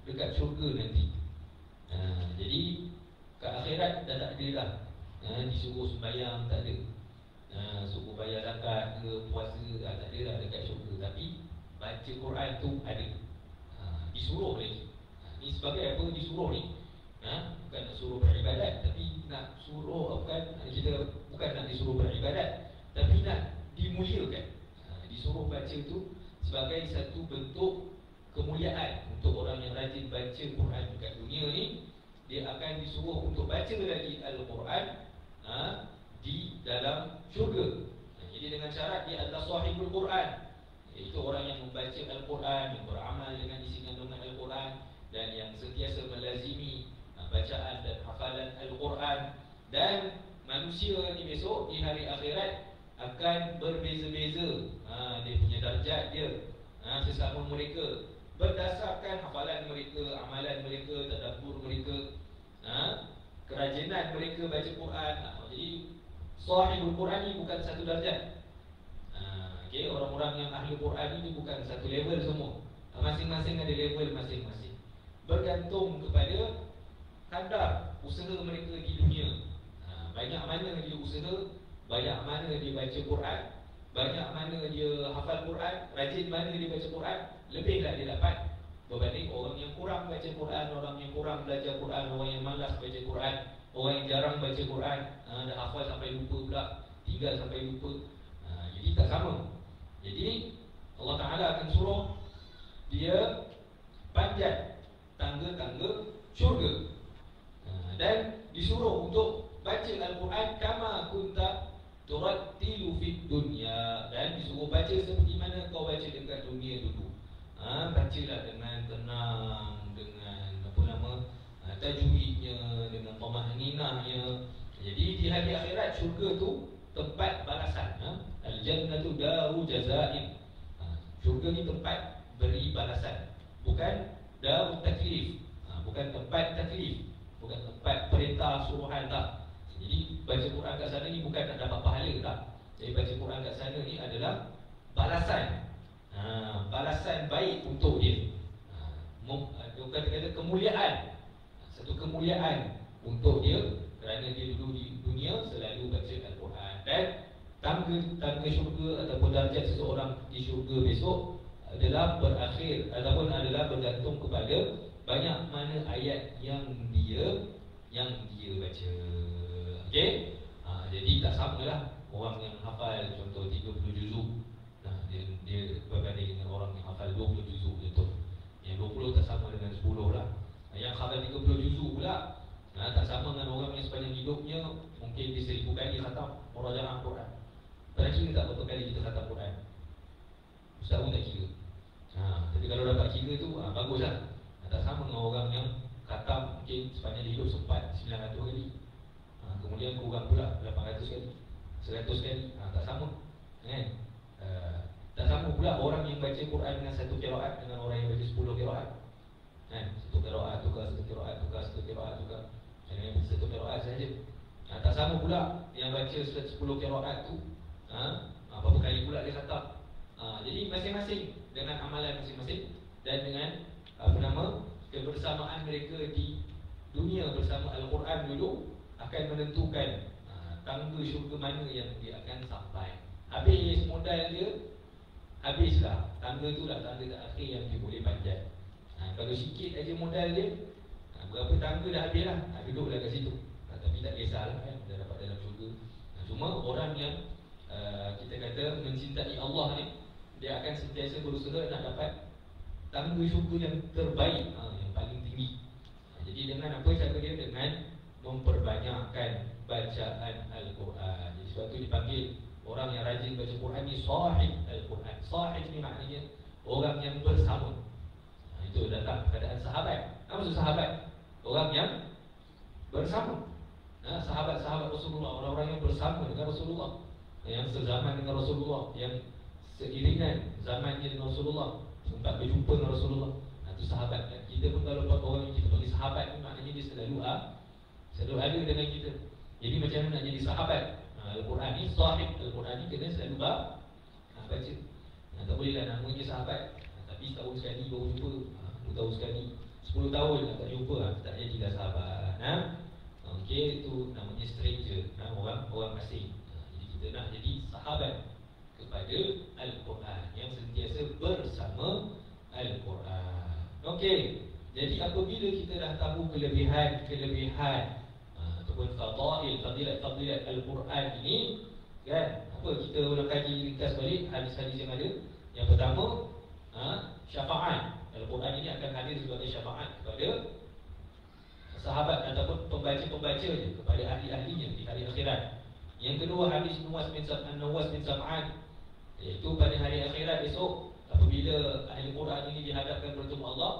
Speaker 2: dekat syurga nanti. Jadi kat akhirat dah tak ada dah. Disuruh sembahyang tak ada. Suruh bayar zakat ke puasa tak ada dah dekat syurga. Tapi baca Quran tu ada. Disuruh lagi. Ni sebagai apa disuruh ni? Bukan nak suruh beribadat, tapi nak suruh bukan nak disuruh beribadat, tapi nak dimuliakan. Disuruh baca tu sebagai satu bentuk disuruh untuk baca lagi Al-Quran di dalam syurga. Jadi dengan syarat dia adalah sahibul Quran, iaitu orang yang membaca Al-Quran, yang beramal dengan isi kandungan Al-Quran, dan yang sentiasa melazimi bacaan dan hafalan Al-Quran. Dan manusia ni besok di hari akhirat akan berbeza-beza dia punya darjat dia sesama mereka, berdasarkan hafalan mereka, amalan mereka, tadabbur mereka, kerajinan mereka baca Quran. Jadi sahibul Quran ni bukan satu darjat. Orang-orang yang ahli Quran ini bukan satu level semua. Masing-masing ada level masing-masing, bergantung kepada kadar usaha mereka di dunia. Banyak mana dia usaha, banyak mana dia baca Quran, banyak mana dia hafal Quran, rajin mana dia baca Quran, lebihlah dia dapat berbanding orang yang kurang baca Quran, orang yang kurang belajar Quran, orang yang malas baca Quran, orang yang jarang baca Quran, dah hafal sampai lupa pula, tinggal sampai lupa. Jadi tak sama. Jadi Allah Ta'ala akan suruh dia panjat tangga-tangga syurga, dan disuruh untuk baca Al-Quran kama kunta turattilu fid dunya, dan disuruh baca seperti mana kau baca dekat dunia dulu. Bacalah dengan tenang, dengan tajwidnya, dengan pemahaminahnya. Jadi di hari akhirat syurga tu tempat balasan. Al-jannatu daru jazain. Syurga ni tempat beri balasan, bukan daru taklif, bukan tempat taklif, bukan tempat perintah suruhan, tak. Jadi baca Quran kat sana ni bukan nak dapat pahala, tak. Jadi baca Quran kat sana ni adalah balasan, balasan baik untuk dia. Kata-kata kemuliaan, satu kemuliaan untuk dia, kerana dia dulu di dunia selalu baca Al-Quran. Dan tangga syurga ataupun darjat seseorang di syurga besok adalah berakhir ataupun adalah bergantung kepada banyak mana ayat yang dia baca. Okey? Jadi tak samalah orang yang hafal contoh 30 juzuk. Dia berbanding dengan orang yang hafal 20 juzuk contoh. Yang 20 tak sama dengan 10 lah. Yang hafal 30 juzuk pula tak sama dengan orang yang sepanjang hidupnya mungkin dia 1000 kali khatam murajaah Quran. Tak kira tak berapa kali kita khatam Quran. Ustaz pun tak kira. Tapi kalau dapat kira tu baguslah. Tak sama dengan orang yang khatam mungkin sepanjang hidup sempat 900 kali. Kemudian kurang pula 800 kali, 100 kali. Tak sama. Tak sama pula orang yang baca Quran dengan satu qiraat dengan orang yang baca 10 qiraat. Satu qiraat tukar, satu qiraat tukar, satu qiraat tukar. Jangan satu qiraat saja. Tak sama pula yang baca 10 qiraat tu berapa kali pula dia khatam. Jadi masing-masing dengan amalan masing-masing dan dengan kebersamaan mereka di dunia bersama Al-Quran dulu akan menentukan tangga syurga mana yang dia akan sampai. Habis modal dia, habislah. Tangga tu lah tangga terakhir yang dia boleh panjat. Kalau sikit aja modal dia, berapa tangga dah habis lah, duduklah kat situ. Tapi tak kisahlah kan, dah dapat dalam syurga. Cuma orang yang kita kata mencintai Allah ni, dia akan sentiasa berusaha nak dapat tangga syurga yang terbaik, yang paling tinggi. Jadi dengan apa cara dia? Dengan memperbanyakkan bacaan Al-Quran. Jadi sebab tu dipanggil orang yang rajin baca Quran ni sahib Al-Quran. Sahib ni maknanya orang yang bersama. Itu datang keadaan sahabat. Apa maksud sahabat? Orang yang bersama. Sahabat-sahabat Rasulullah, orang-orang yang bersama dengan Rasulullah, yang sezaman dengan Rasulullah, yang seiringan zamannya dengan Rasulullah, sempat berjumpa dengan Rasulullah. Itu sahabat. Dan kita pun kalau orang yang kita panggil sahabat ni maknanya dia selalu ada dengan kita. Jadi macam mana nak jadi sahabat Al-Quran ni? Sahib Al-Quran ni kena selalu baca. Tak bolehlah namanya sahabat tapi setahun sekali baru jumpa, 2 tahun sekali, 10 tahun tak jumpa, tak jadilah sahabat. Okey, itu namanya stranger, orang asing. Jadi kita nak jadi sahabat kepada Al-Quran, yang sentiasa bersama Al-Quran. Okey, jadi apabila kita dah tahu kelebihan ataupun fadilat Al-Quran ini, kan? Apa kita ulang kaji ringkas balik hadis-hadis yang ada. Yang pertama, syafaat. Al-Quran ini akan hadir sebagai syafaat kepada sahabat ataupun pembaca-pembacanya kepada ahli-ahlinya di hari akhirat. Yang kedua, hadis Nawas bin Sam'an, iaitu pada hari akhirat esok, apabila ahli Quran ini dihadapkan bertemu Allah,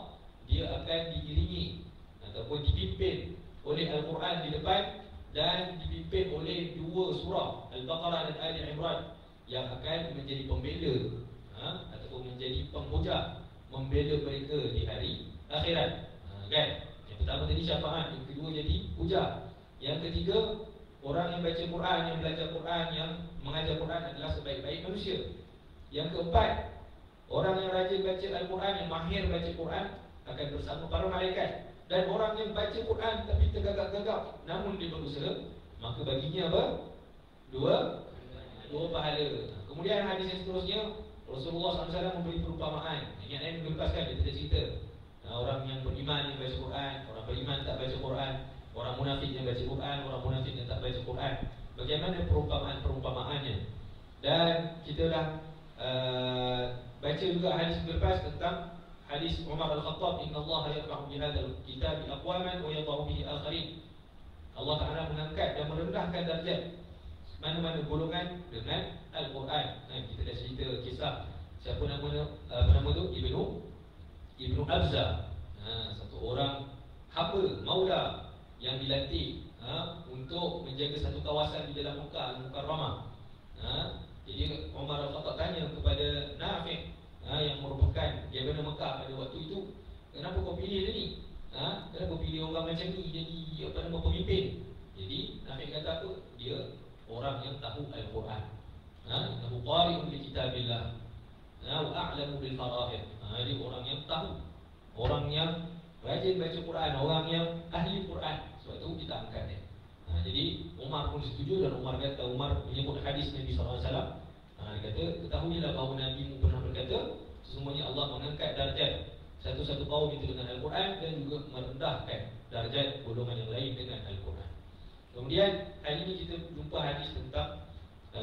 Speaker 2: dia akan diiringi ataupun dipimpin oleh Al-Quran di depan dan dipimpin oleh dua surah Al-Baqarah dan Ali Imran yang akan menjadi pembela ataupun menjadi penghujah membela mereka di hari akhirat. Kan? Yang pertama tadi syafaat, yang kedua jadi hujah. Yang ketiga, orang yang baca Quran, yang belajar Quran, yang mengajar Quran adalah sebaik-baik manusia. Yang keempat, orang yang rajin baca Al-Quran, yang mahir baca Quran akan bersama para malaikat. Dan orang yang baca Quran tapi tergagap-gagap namun dia berusaha, maka baginya apa? Dua pahala. Kemudian hadis yang seterusnya, Rasulullah SAW memberi perumpamaan. Ingat saya minggu lepas kan kita cerita orang yang beriman yang baca Quran, orang beriman tak baca Quran, orang munafik yang baca Quran, orang munafik yang tak baca Quran. Bagaimana perumpamaannya? Dan kita dah baca juga hadis minggu lepas tentang hadis Umar Al-Khattab, Inna Allah yarfa'u bihadzal kitabi aqwaman wa yadha'u bihi akharin. Allah Ta'ala mengangkat dan merendahkan darjat mana-mana golongan dengan Al-Quran. Kita dah cerita kisah siapa nama tu? Ibnu Abza, satu orang hamba maula yang dilantik untuk menjaga satu kawasan di dalam Mekah, Al-Mukarramah. Jadi Umar Al-Khattab tanya kepada Nafi' yang merupakan Gubernur Mekah pada waktu itu, kenapa kau pilih dia ni? Kenapa pilih orang macam ni jadi pemimpin? Jadi Nafi' kata apa? Dia orang yang tahu Al-Quran, tahu qari'un li kitabillah, wa a'lamu bil fara'id. Dia orang yang tahu, orang yang rajin baca Quran, orang yang ahli Quran. Sebab itu kita angkat dia. Jadi Umar pun setuju, dan Umar menyebut hadis Nabi SAW. Dia kata, ketahuilah bahawa Nabi pernah berkata, sesungguhnya Allah mengangkat darjat satu-satu kaum itu dengan Al-Quran dan juga merendahkan darjat golongan yang lain dengan Al-Quran. Kemudian hari ini kita jumpa hadis tentang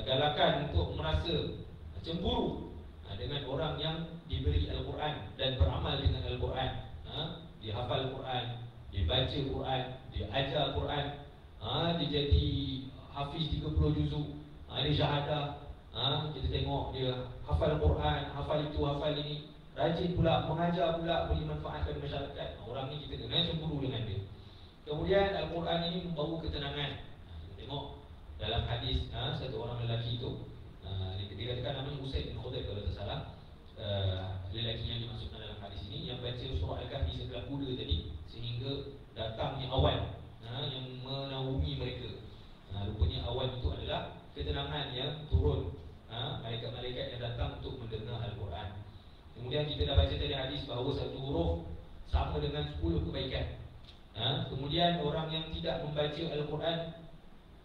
Speaker 2: galakan untuk merasa cemburu dengan orang yang diberi Al-Quran dan beramal dengan Al-Quran. Dia hafal Quran, dia baca Quran, dia ajar Quran, dia jadi hafiz 30 juzuk, dia syahadah. Kita tengok dia hafal Quran, hafal itu, hafal ini, rajin pula, mengajar pula, beri manfaat kepada masyarakat. Orang ni kita kena cemburu dengan dia. Kemudian Al-Quran ini membawa ketenangan. Kita tengok dalam hadis satu orang lelaki itu, dia katakan namanya Usaid bin Khudair kalau tak salah, lelaki yang dimasukkan dalam hadis ini yang baca surah Al-Kahfi sebelah kuda tadi sehingga datangnya awan yang menaungi mereka. Rupanya awan itu adalah ketenangan yang turun, malaikat-malaikat yang datang untuk mendengar Al-Quran. Kemudian kita dah baca tadi hadis bahawa satu huruf sama dengan 10 kebaikan. Kemudian orang yang tidak membaca Al-Quran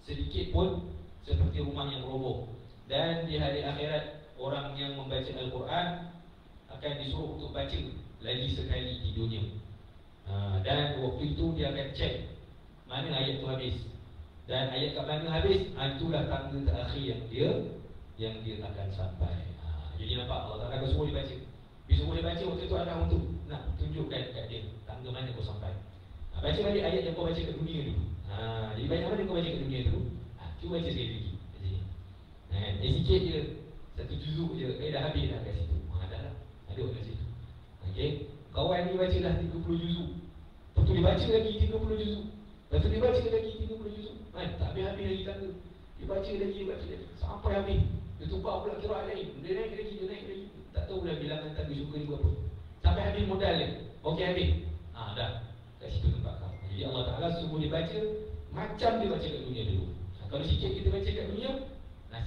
Speaker 2: sedikit pun seperti rumah yang roboh. Dan di hari akhirat, orang yang membaca Al-Quran akan disuruh untuk baca lagi sekali di dunia. Dan waktu itu dia akan cek mana ayat itu habis. Dan ayat kat mana habis, itulah tangga terakhir yang dia akan sampai. Jadi nampak Allah Ta'ala suruh dia baca. Bila suruh dia baca, waktu itu adalah untuk nak tunjukkan kat dia tangga mana kau sampai. Baca balik ayat yang kau baca kat dunia ni. Jadi banyak mana kau baca kat dunia tu, cuba baca sekali lagi. Sikit je, satu juzuk je, dah habis dah kat situ. Dah lah, ada kat situ. Okay. Kawan ni baca dah 30 juzuk, lepas tu dia baca lagi 30 juzuk, lepas tu dia baca lagi 30 juzuk. Tak habis-habis lagi tangga. Dia baca lagi sampai habis. Dia tukar pula qiraat lain. Dia naik lagi. Tak tahu dah bilangan tangga syukur ni berapa. Sampai habis modal dia. Okey habis. Dah. Kat situ tempat kau. Jadi Allah Ta'ala suruh dia baca macam dia baca kat dunia dulu. Kalau sikit kita baca kat dunia,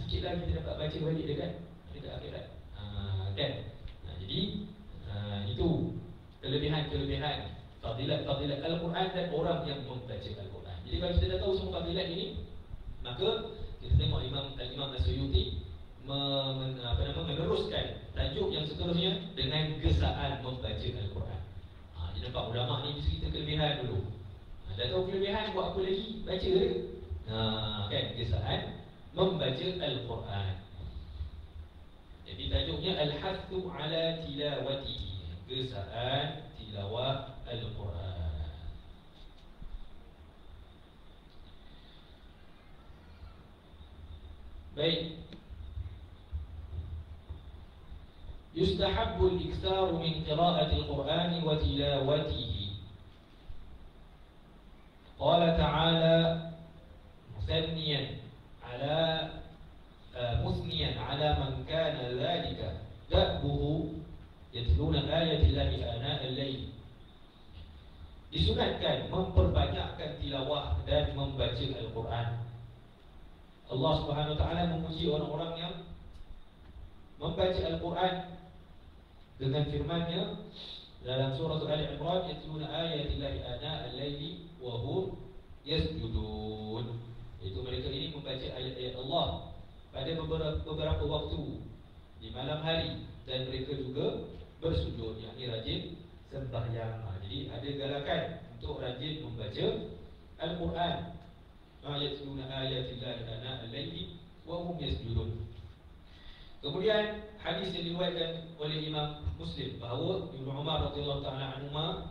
Speaker 2: sikit lagi kita dapat baca balik dekat akhirat. Kan? Jadi itu kelebihan-kelebihan fadilat Al-Quran dan orang yang membaca Al-Quran. Jadi kalau kita dah tahu semua fadilat ini, maka kita tengok Imam As-Suyuti meneruskan tajuk yang seterusnya dengan gesaan membaca Al-Quran. Jadi nampak ulama ni mesti kita kelebihan dulu. Dah tahu kelebihan, buat apa lagi? Baca dia. Kan? Gesaan membaca Al-Quran. Jadi tajuknya Al-Hathu ala tilawatihi, gesaan tilawah Al-Quran. Baik. Yustahabbu al-iktsaru min qira'ati al-Qur'ani wa tilawatihi. Qala ta'ala مثنيا على من كان ذلك دأبه يتلون آيات الله آناء الليل. Disunatkan memperbanyakkan tilawah dan membaca Al-Quran. Allah Subhanahu Wa Taala memuji orang-orang yang membaca Al-Quran dengan firman-Nya dalam surah Al-Imran, yatluna ayatillahi ana al-laili wa hum yasjudun. Itu mereka ini membaca ayat-ayat Allah pada beberapa waktu di malam hari, dan mereka juga bersujud, yakni rajin sembahyang. Jadi ada galakan untuk rajin membaca Al-Quran. Yatluna ayatillahi ana al-laili wa hum yasjudun. Kemudian hadis yang diriwayatkan oleh Imam Muslim bahawa Ibnu Umar radhiyallahu taala anhuma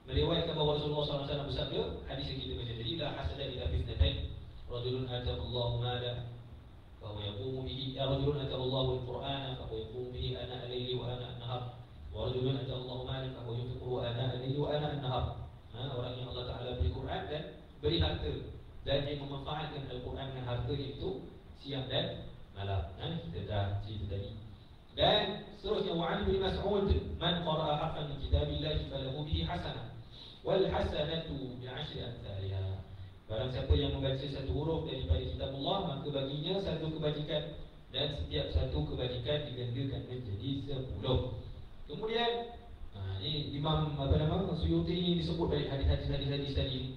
Speaker 2: meriwayatkan bahawa Rasulullah SAW bersabda, hadis yang kita baca tadi, la hasada illa fitnatain, rajulun atahu Allahu mala fa huwa yaqumu bihi, rajulun atahu Allahu al-Qur'ana fa huwa yaqumu bihi ana al-laili wa ana an-nahar, wa rajulun atahu Allahu mala fa huwa yunfiquhu ana al-laili wa ana an-nahar. Orang yang Allah Taala beri Quran dan beri harta, dan yang memanfaatkan Al-Quran dan harta itu siang dan malam. Kita dah cerita tadi. Dan seterusnya, wa'an bin Mas'ud, man qara'a harfan min kitabillahi falahu bihi hasanah wal hasanatu bi'ashri amsalha. Barang siapa yang membaca satu huruf daripada kitab Allah, maka baginya satu kebajikan, dan setiap satu kebajikan digandakan menjadi 10. Kemudian ini Imam Suyuti ini disebut dari hadis-hadis tadi.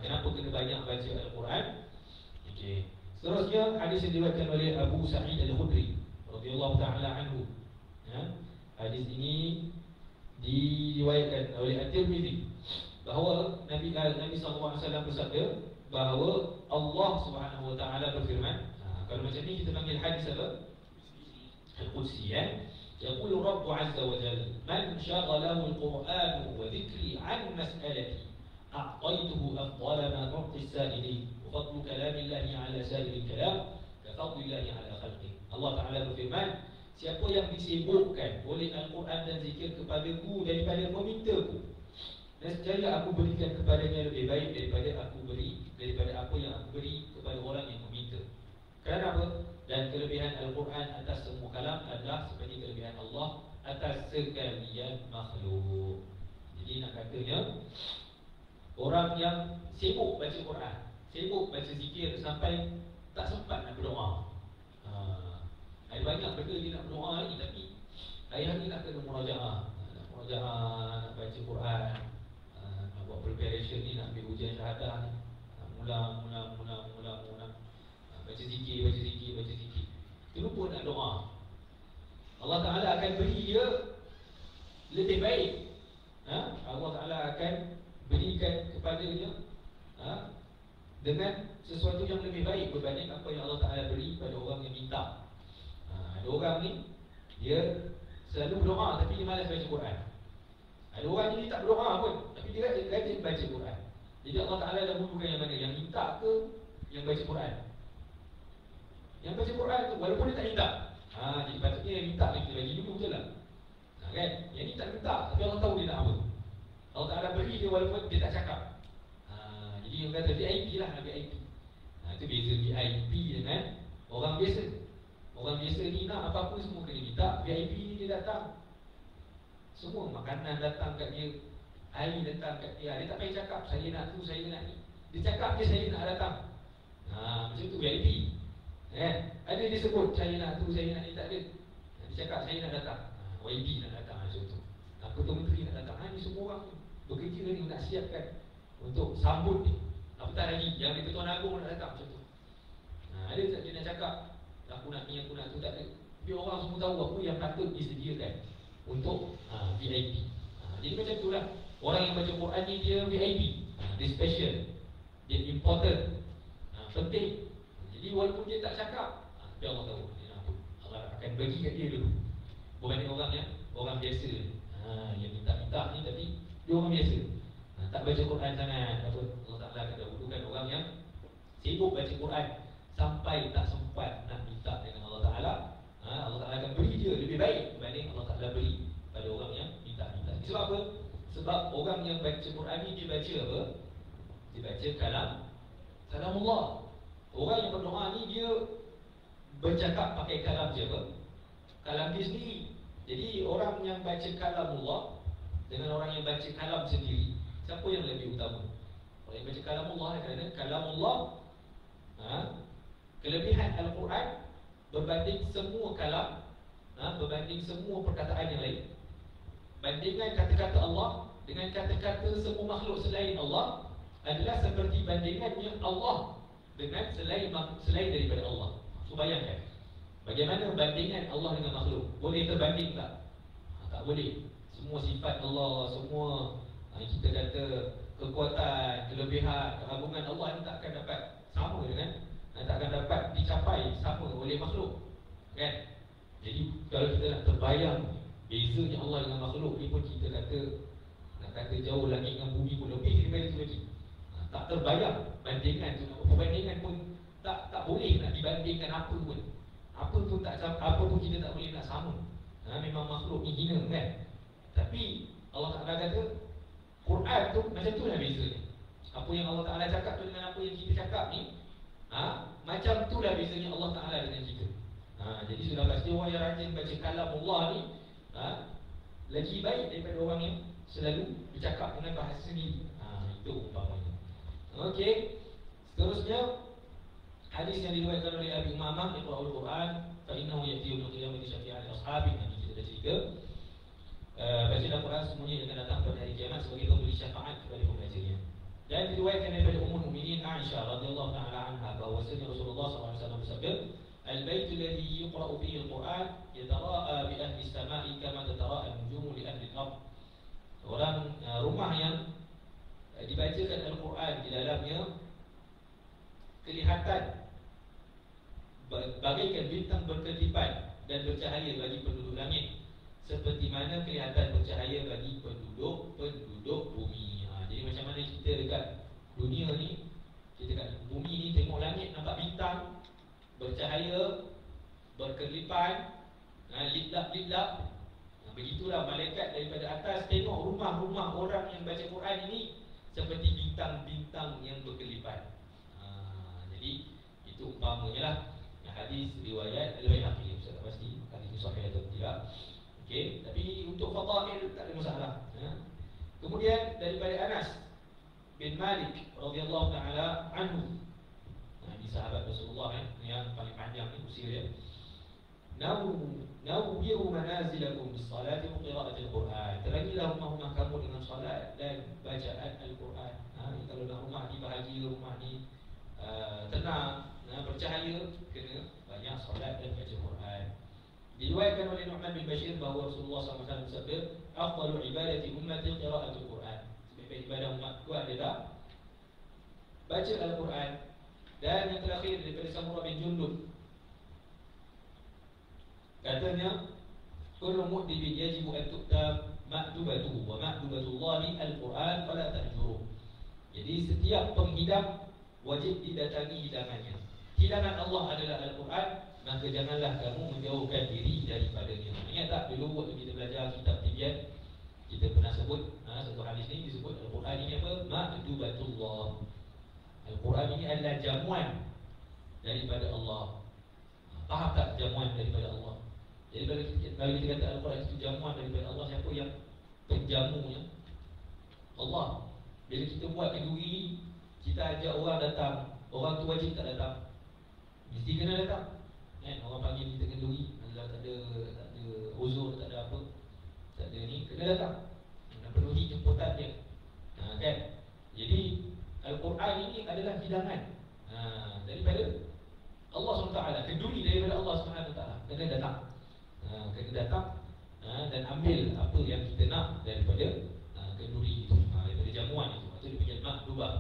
Speaker 2: Kenapa kena banyak baca Al-Quran? Okey. Seterusnya, hadis yang diriwayatkan oleh Abu Sa'id Al-Khudri radhiyallahu taala anhu. Hadis ini diriwayatkan oleh At-Tirmidzi bahawa Nabi sallallahu alaihi wasallam bersabda bahawa Allah Subhanahu wa taala berfirman. Kalau macam ni kita panggil hadis apa? Al-Qudsi, ya. Yaqulu Rabb 'azza wa jalla, man shaghalahu al-Qur'an wa dhikri 'an mas'alati a'taytuhu afdala ma nu'ti as-sa'ilin. Fadlu kalamillahi ala sa'iril kalam kafadlillahi ala khalqih. Allah Ta'ala berfirman, siapa yang disibukkan oleh Al-Quran dan zikir kepadaku daripada memintaku, nescaya aku berikan kepadanya lebih baik daripada apa yang aku beri kepada orang yang meminta. Kerana apa? Dan kelebihan Al-Quran atas semua kalam adalah seperti kelebihan Allah atas sekalian makhluk. Jadi nak katanya, orang yang sibuk baca Quran, sibuk baca zikir sampai tak sempat nak berdoa. Ada banyak benda dia nak berdoa lagi, tapi hari-hari nak kena murajaah, nak baca Quran, nak buat preparation ni, nak ambil ujian syahadah ni, mula baca zikir. Terlupa nak doa. Allah Ta'ala akan beri dia lebih baik. Allah Ta'ala akan berikan kepadanya dengan sesuatu yang lebih baik berbanding apa yang Allah Ta'ala beri pada orang yang minta. Ada orang ni, dia selalu berdoa tapi dia malas baca Quran. Ada orang ni tak berdoa pun, tapi dia rajin baca Quran. Jadi Allah Ta'ala dahulukan yang mana? Yang minta ke yang baca Quran? Yang baca Quran tu walaupun dia tak minta. Jadi patutnya yang minta kita bagi dulu je lah. Kan? Yang ni tak minta tapi Allah tahu dia nak apa. Allah Ta'ala beri dia walaupun dia tak cakap. Jadi yang kata VIP lah, VIP. Itu beza VIP dengan orang biasa. Orang biasa ni nak apa-apa semua kena minta. VIP ni dia datang, semua makanan datang kat dia, air datang kat dia. Dia tak payah cakap saya nak tu, saya nak ni. Dia cakap je saya nak datang. Macam tu VIP. Ada dia sebut saya nak tu, saya nak ni, tak ada. Dia cakap saya nak datang. VIP nak datang macam tu. Ketua Menteri nak datang. Ni semua orang bekerja ni nak siapkan untuk sambut ni. Apatah lagi yang di Ketua Agung nak datang macam tu. Ada tak dia nak cakap aku nak ni, aku nak tu, tak ada. Tapi orang semua tahu apa yang patut disediakan untuk VIP. Jadi macam tu lah. Orang yang baca Quran ni dia VIP. Dia special, dia important, penting. Jadi walaupun dia tak cakap, dia Allah tahu dia nak apa. Allah akan bagi kat dia dulu. Berbanding orang biasa, yang minta-minta ni tapi dia orang biasa, tak baca Quran sangat. Allah Ta'ala akan dahulukan orang yang sibuk baca Quran sampai tak sempat nak Sebab orang yang baca Quran ni dia baca apa? Dia baca kalamullah. Orang yang berdoa ni dia bercakap pakai kalam siapa? Kalam dia sendiri. Jadi orang yang baca kalamullah dengan orang yang baca kalam sendiri, siapa yang lebih utama? Orang yang baca kalamullah, kerana kalamullah kelebihan Al-Quran berbanding semua kalam, berbanding semua perkataan yang lain. Bandingan kata-kata Allah dengan kata-kata semua makhluk selain Allah adalah seperti bandingannya Allah dengan selain daripada Allah. So bayangkan, bagaimana bandingan Allah dengan makhluk? Boleh terbanding tak? Tak boleh. Semua sifat Allah, semua kita kata kekuatan, kelebihan, keagungan Allah ni tak akan dapat sama dengan, tak akan dapat dicapai sama oleh makhluk, kan? Jadi kalau kita nak terbayang bezanya Allah dengan makhluk ni pun kita kata, nak kata jauh langit dengan bumi pun lebih daripada itu lagi. Tak terbayang bandingan tu, perbandingan pun tak boleh nak dibandingkan apa pun. Apa pun kita tak boleh nak sama. Memang makhluk ni hina, kan? Tapi Allah Ta'ala kata Quran tu macam tu lah bezanya. Apa yang Allah Ta'ala cakap tu dengan apa yang kita cakap ni, macam tu lah bezanya Allah Ta'ala dengan kita. Jadi sudah pasti orang yang rajin baca kalam Allah ni lagi baik daripada orang yang selalu bercakap dengan bahasa sendiri. Itu umpamanya. Okey. Seterusnya hadis yang diriwayatkan oleh Abi Umamah, Iqra'ul Quran fa innahu ya'ti yaumil qiyamati syafi'an li ashabi. Kita dah cerita, bacalah Quran semuanya akan datang pada hari kiamat sebagai pemberi syafaat kepada pembacanya. Dan diriwayatkan daripada Ummul Mukminin Aisyah radhiyallahu ta'ala anha bahawa Rasulullah SAW bersabda, al-baitu alladhi yuqra'u fihi al-Quran yatara'a bi ahli as-sama'i kama tatara'a an-nujumu li ahli al-ardh. Orang rumah yang dibacakan Al-Quran di dalamnya kelihatan bagaikan bintang berkedipan dan bercahaya bagi penduduk langit, seperti mana kelihatan bercahaya bagi penduduk bumi. Jadi macam mana kita dekat dunia ni, kita dekat bumi ni tengok langit nampak bintang bercahaya, berkelipan, liplap-liplap. Begitulah malaikat daripada atas tengok rumah-rumah orang yang baca Quran ini seperti bintang-bintang yang berkelipan. Jadi itu umpamanya lah. Hadis riwayat Al-Baihaqi. Saya tak pasti hadis ini sahih atau tidak. Okey, tapi untuk fadail tak ada masalah. Kemudian daripada Anas bin Malik radhiyallahu taala anhu, di sahabat Rasulullah yang paling panjang ni usia dia. Nawwiru manazilakum bis-salati wa qira'atil Quran. Terangilah rumah-rumah kamu dengan salat dan bacaan Al-Quran. Kalau nak rumah ni bahagia, rumah ni tenang, bercahaya, kena banyak salat dan baca Quran. Diriwayatkan oleh Nu'man bin Bashir bahawa Rasulullah SAW bersabda, afdalu ibadati ummati qira'atul Quran. Sebaik ibadah umatku adalah baca Al-Quran. Dan yang terakhir daripada Samurah bin Jundub, katanya, kullu mu'dibin yajibu an tuktab ma'dubatuhu wa ma'dubatullahi Al-Quran fala tahjuruh. Jadi setiap penghidang wajib didatangi hidangannya. Hidangan Allah adalah Al-Quran, maka janganlah kamu menjauhkan diri daripadanya. Ingat tak dulu waktu kita belajar kitab Tibyan, kita pernah sebut satu hadis ni disebut Al-Quran ini apa? Ma'dubatullah. Al-Quran ini adalah jamuan daripada Allah. Faham tak jamuan daripada Allah? Jadi kalau kita kata Al-Quran itu jamuan daripada Allah, siapa yang penjamunya? Allah. Bila kita buat kenduri, kita ajak orang datang, orang tu wajib tak datang? Mesti kena datang. Orang panggil kita kenduri, tak ada uzur, tak ada apa, tak ada ni, kena datang. Nak penuhi jemputan dia. Kan? Jadi Al-Quran ini adalah hidangan daripada Allah SWT, kenduri daripada Allah SWT. Kena datang. Kena datang dan ambil apa yang kita nak daripada kenduri itu, daripada jamuan itu. Itu dia punya makdubah.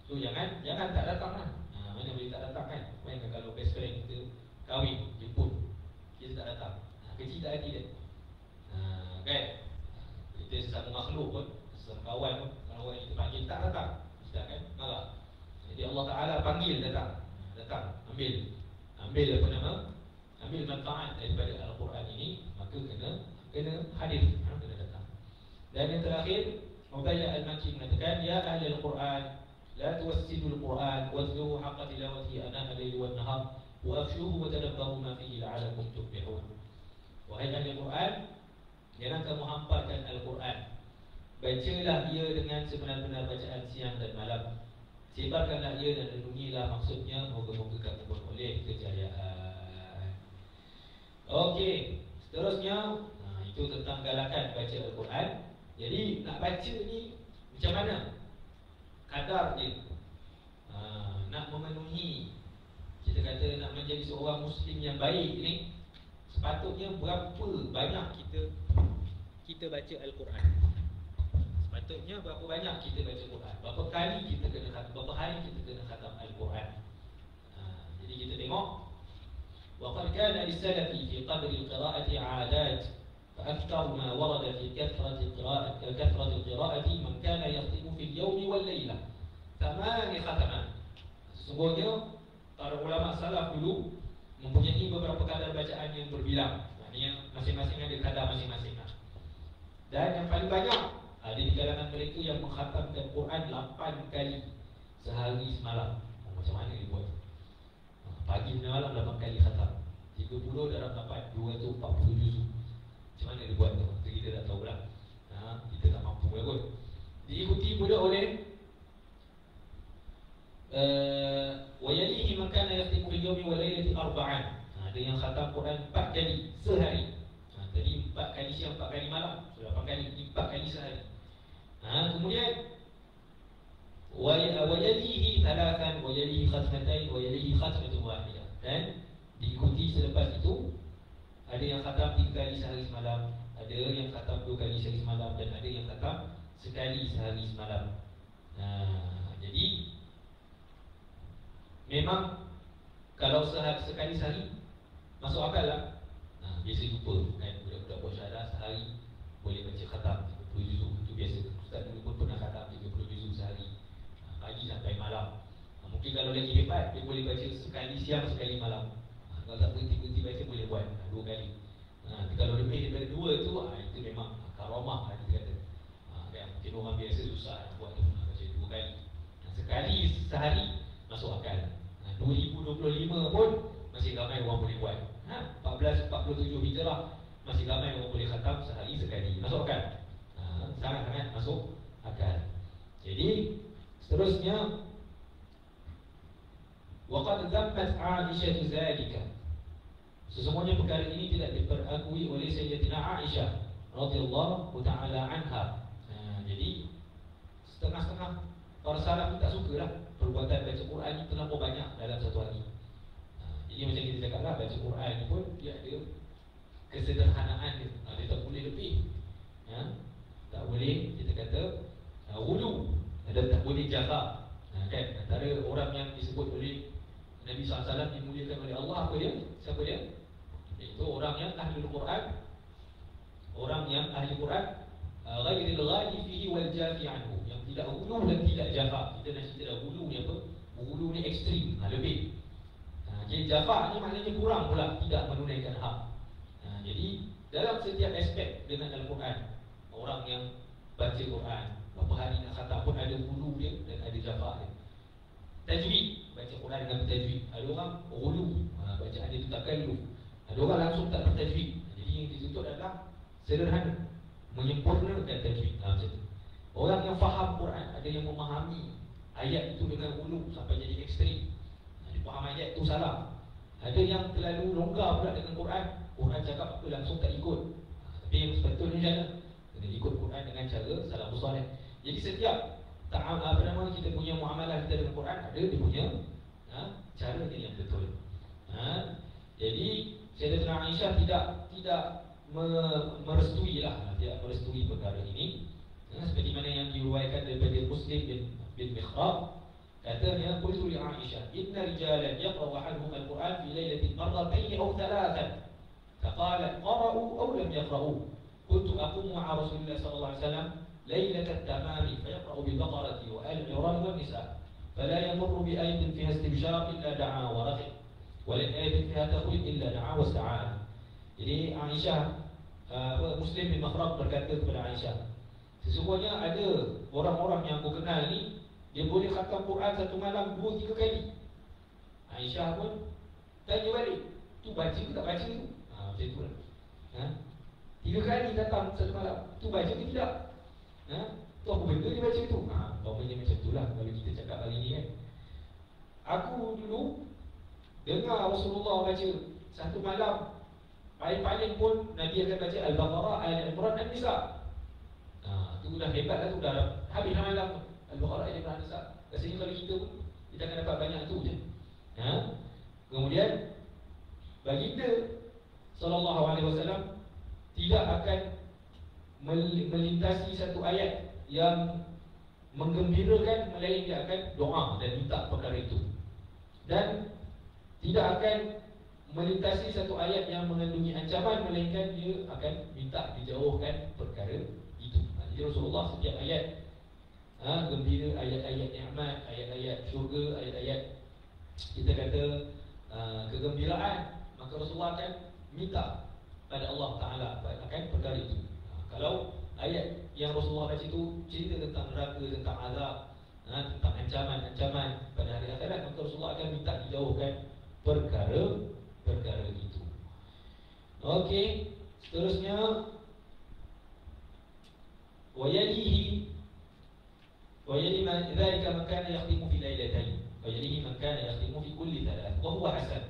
Speaker 2: So jangan tak datang lah. Mana boleh tak datang kan? Bayangkan kalau best friend kita kahwin, jemput, kita tak datang, kecil tak hati dia. Kan? Kita sesama makhluk pun, sesama kawan pun, kalau orang kita panggil tak datang, kita kan marah. Jadi Allah Ta'ala panggil datang, ambil apa nama, ambil manfaat daripada Al-Quran ini, maka kena hadir, kena datang. Dan yang terakhir, Ubayyah al-Makki mengatakan, ya ahli al-Quran, la tuwassidul Quran wazluhu haqqa tilawatihi ana al-layli wan nahar wa afshuhu wa tadabbaru ma fihi la'allakum tuflihun. Wahai ahli al-Quran, jangan kamu hamparkan al-Quran. Bacalah ia dengan sebenar-benar bacaan siang dan malam. Sebarkanlah ia dan renungilah, maksudnya moga-moga kamu beroleh kejayaan. Okey, seterusnya itu tentang galakan baca Al-Quran. Jadi nak baca ni macam mana kadar dia? Nak memenuhi, kita kata nak menjadi seorang Muslim yang baik ni, sepatutnya berapa banyak kita baca Al-Quran? Sepatutnya berapa banyak kita baca Quran? Berapa kali kita kena khatam? Berapa hari kita kena khatam Al-Quran? Jadi kita tengok, وقد كان للسلف في قدر القراءة عادات فأكثر ما ورد في كثرة القراءة من كان يختم في اليوم والليلة 8 ختمان. Sesungguhnya para ulama salaf dulu mempunyai beberapa kadar bacaan yang berbilang. Maknanya masing-masing ada kadar masing-masing. Dan yang paling banyak ada di kalangan mereka yang mengkhatamkan Quran 8 kali sehari semalam. Macam mana dia buat? Pagi dan malam 8 kali khatam. 30 dalam 8, 240 juz. Macam mana dia buat tu? Itu kita tak tahu pula. Kita tak mampu pula kot. Diikuti pula oleh وَيَلِيهِ مَنْ كَانَ يَخْتِمُ فِي الْيَوْمِ وَلَيْلَةِ 4. Ada yang khatam Quran 4 kali sehari. Tadi 4 kali siang, 4 kali malam. So 8 kali, 4 kali sehari. Kemudian وَيَلِيهِ 3 وَيَلِيهِ خَتْمَتَيْنِ وَيَلِيهِ خَتْمَةٌ وَاحِدَةٌ. Dan diikuti selepas itu ada yang khatam 3 kali sehari semalam, ada yang khatam 2 kali sehari semalam, dan ada yang khatam sekali sehari semalam. Jadi memang kalau sekali sehari masuk akal lah. Biasa jumpa kan budak-budak buat syahadah sehari boleh baca khatam 30 juzuk. Itu biasa. Ustaz dulu pun pernah khatam 30 juzuk sehari, pagi sampai malam. Mungkin kalau lagi hebat, dia boleh baca sekali siang, sekali malam. Kalau tak berhenti-berhenti baca, boleh buat 2 kali. Kalau lebih daripada 2 tu, itu memang karamah kita kata. Mungkin orang biasa susah nak buat tu, baca 2 kali. Sekali sehari masuk akal. 2025 pun masih ramai orang boleh buat. 1447 Hijrah masih ramai orang boleh khatam sehari sekali. Masuk akal? Sangat-sangat masuk akal. Jadi seterusnya, وَقَدْ ذَمَّتْ عَائِشَةُ ذَلِكَ. Sesungguhnya perkara ini tidak diperakui oleh Sayyidatina Aisyah radhiyallahu ta'ala anha. Jadi setengah-setengah para salaf tak sukalah perbuatan baca Quran ni terlalu banyak dalam satu hari. Jadi macam kita cakap lah, baca Quran ni pun dia ada kesederhanaan dia. Dia tak boleh lebih, tak boleh kita kata ghulu, dan tak boleh jafa. Kan antara orang yang disebut oleh Nabi SAW dimuliakan oleh Allah, apa dia? Siapa dia? Itu orang yang ahli Quran. Orang yang ahli Quran, ghairil ghali fihi wal jafi anhu, yang tidak ghulu dan tidak jafa. Kita nak cerita ghulu ni apa? Ghulu ni ekstrim, lebih. Jadi jafa ni maknanya kurang pula, tidak menunaikan hak. Jadi dalam setiap aspek dengan Al-Quran, orang yang baca Quran berapa hari nak khatam pun ada ghulu dia dan ada jafa dia. Tajwid, baca Quran dengan tajwid. Ada orang ghulu, bacaan dia tu tak kaluf. Ada orang langsung tak bertajwid. Jadi yang dituntut adalah sederhana, menyempurnakan tajwid. Macam tu. Orang yang faham Quran, ada yang memahami ayat itu dengan ghulu sampai jadi ekstrim. Dia faham ayat itu salah. Ada yang terlalu longgar pula dengan Quran. Quran cakap apa langsung tak ikut. Tapi yang sepatutnya macam mana? Kena ikut Quran dengan cara salafus saleh. Jadi setiap kita punya muamalah kita dengan Quran, ada dia punya cara dia yang betul. Jadi Sayyidatina Aisyah tidak merestui perkara ini. Seperti mana yang diriwayatkan daripada Muslim bin Mikhrab, katanya qultu li Aisyah inna rijalan yaqra'u ahaduhum al-Quran fi lailatin marratayn aw thalathan faqalat qara'u aw lam yaqra'u kuntu aqumu ma'a Rasulillah sallallahu alaihi wasallam ليلة التمام فيقرأ بالبقرة وآل عمران والنساء فلا يمر بآية فيها استبشار إلا دعا ورغب ولا آية فيها تخويف إلا دعا واستعان. Jadi Aisyah, Muslim bin Makhrab berkata kepada Aisyah, Sesungguhnya ada orang-orang yang aku kenal ni, dia boleh khatam Quran satu malam 2-3 kali. Aisyah pun tanya balik, tu baca ke tak baca tu? Macam tu lah. 3 kali datang satu malam, tu baca ke tidak? Tu apa benda dia baca tu? Umpamanya macam tu lah kalau kita cakap hari ni kan. Aku dulu dengar Rasulullah baca satu malam, paling-paling pun Nabi akan baca Al-Baqarah, Al-Imran, An-Nisa. Tu dah hebat lah tu, dah habis malam tu Al-Baqarah, Al-Imran, An-Nisa. Rasanya kalau kita pun kita akan dapat banyak tu je. Kemudian baginda sallallahu alaihi wasallam tidak akan melintasi satu ayat yang menggembirakan, melainkan dia akan doa dan minta perkara itu. Dan tidak akan melintasi satu ayat yang mengandungi ancaman, melainkan dia akan minta dijauhkan perkara itu. Jadi Rasulullah setiap ayat gembira, ayat-ayat nikmat, ayat-ayat syurga, ayat-ayat kita kata kegembiraan, maka Rasulullah akan minta pada Allah Ta'ala akan perkara itu. Kalau ayat yang Rasulullah baca itu cerita tentang neraka, tentang azab, tentang ancaman-ancaman pada hari akhirat, maka Rasulullah akan minta dijauhkan perkara itu. Okey, seterusnya wayalihi man dzalika man kana yakhtimu fi lailatayn wayalihi man kana yakhtimu fi kulli thalath wa huwa hasan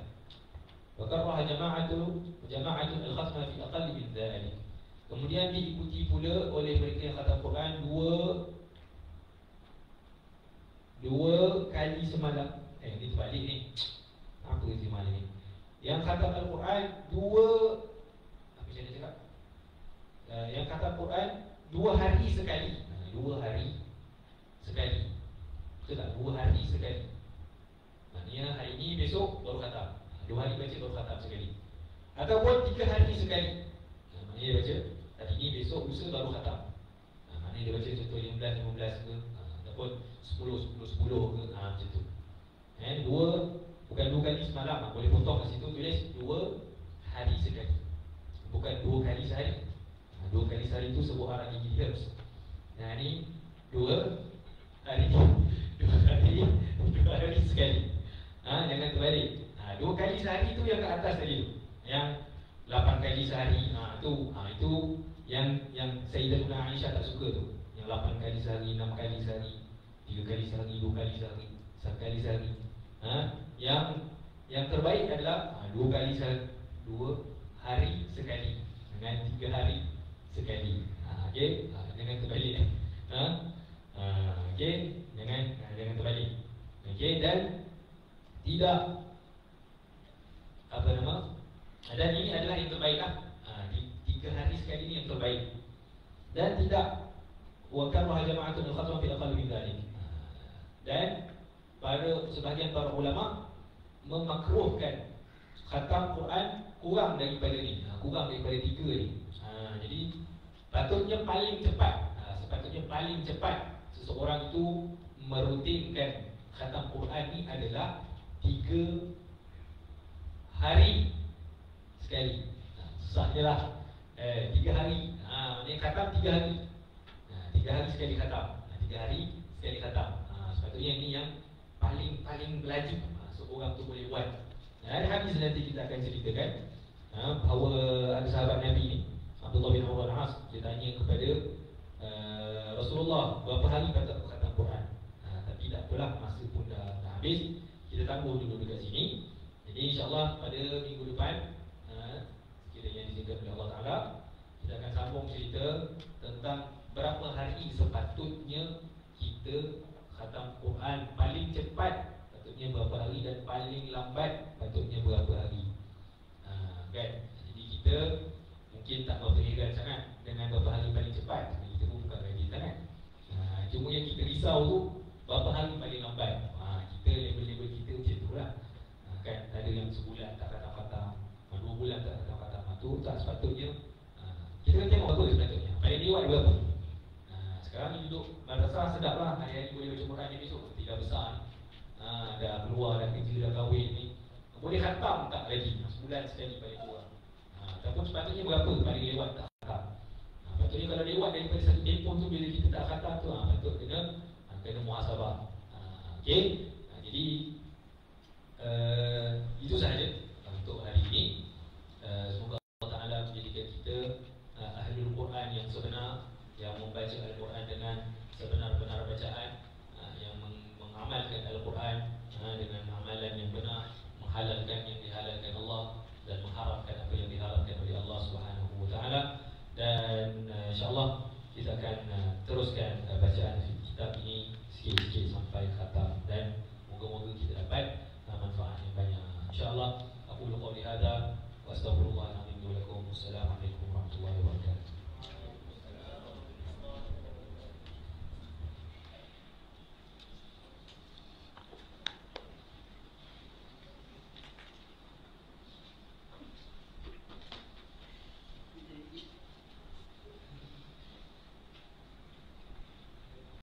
Speaker 2: wa karaha jama'atu al-khatma fi aqall min dzalik. Kemudian diikuti pula oleh mereka yang khatam Quran dua kali semalam. Ini terbalik ni. Apa isi mana ni? Yang khatam Al-Quran apa saya nak cakap? Yang khatam Quran 2 hari sekali. 2 hari sekali. Betul tak? 2 hari sekali. Maknanya hari ni, besok baru khatam. 2 hari baca baru khatam sekali. Ataupun 3 hari sekali. Maknanya dia baca hari ni, besok, lusa baru khatam. Maknanya dia baca contoh 15 ke, ataupun 10 ke, macam tu. Bukan 2 kali semalam, boleh potong kat situ, tulis 2 hari sekali. Bukan 2 kali sehari. 2 kali sehari tu sebut orang gigi herbs. Ni 2 hari sekali. Jangan terbalik. 2 kali sehari tu yang kat atas tadi tu. Yang 8 kali sehari, itu yang Sayyidatuna Aisyah tak suka tu. Yang 8 kali sehari, 6 kali sehari, 3 kali sehari, 2 kali sehari, 1 kali sehari. Yang terbaik adalah 2 kali sehari, 2 hari sekali dengan 3 hari sekali. Okey, jangan terbalik. Okey, jangan terbalik. Okey, dan tidak dan ini adalah yang terbaik lah. 3 hari sekali ini yang terbaik. Dan tidak wa karaha jama'atun al-khatma fi aqall min dhalik. Dan sebahagian para ulama memakruhkan khatam Quran kurang daripada ni, kurang daripada 3 ni. Jadi sepatutnya paling cepat seseorang itu merutinkan khatam Quran ni adalah 3 hari sekali. Susahnya lah 3 hari. Maksudnya khatam 3 hari. 3 hari sekali khatam. 3 hari sekali khatam. Sepatutnya ini yang paling laju seorang tu boleh buat. Ada hadis nanti kita akan ceritakan bahawa ada sahabat Nabi ni, Abdullah bin Amr al-As, dia tanya kepada Rasulullah, berapa hari khatam Quran? Tapi tak apalah, masa pun dah habis. Kita tangguh dulu dekat sini. Jadi insyaAllah pada minggu depan, sekiranya diizinkan oleh Allah Ta'ala, kita akan sambung cerita tentang berapa hari sepatutnya kita khatam Quran. Paling cepat patutnya berapa hari, dan paling lambat patutnya berapa hari. Kan? Jadi kita mungkin tak berfikiran sangat dengan berapa hari paling cepat. Kita pun bukan rajin sangat. Cuma yang kita risau tu berapa hari paling lambat. Kita label-label kita macam tu lah. Kan? Ada yang sebulan tak khatam-khatam, 2 bulan tak khatam-khatam. Tu tak sepatutnya. Kita kena tengok apa sepatutnya. Paling lewat berapa. Sekarang ni duduk madrasah sedap lah. Hari-hari boleh baca Quran ni, besok tidak besar ni. Dah keluar, dah kerja, dah kahwin ni, boleh khatam tak lagi? Sebulan sekali paling kurang. Ataupun sepatutnya berapa paling lewat tak khatam. Lepas Patutnya kalau lewat daripada satu telefon tu, bila kita tak khatam tu, patut kena muhasabah. Okey. Jadi itu sahaja untuk hari ini. Semoga Allah Ta'ala menjadikan kita Ahlul Quran yang sebenar, yang membaca Al-Quran dengan sebenar-benar bacaan, yang mengamalkan Al-Quran dengan amalan yang benar, menghalalkan yang dihalalkan Allah dan mengharapkan apa yang diharapkan oleh Allah Subhanahu Wa Ta'ala. Dan insyaAllah kita akan teruskan bacaan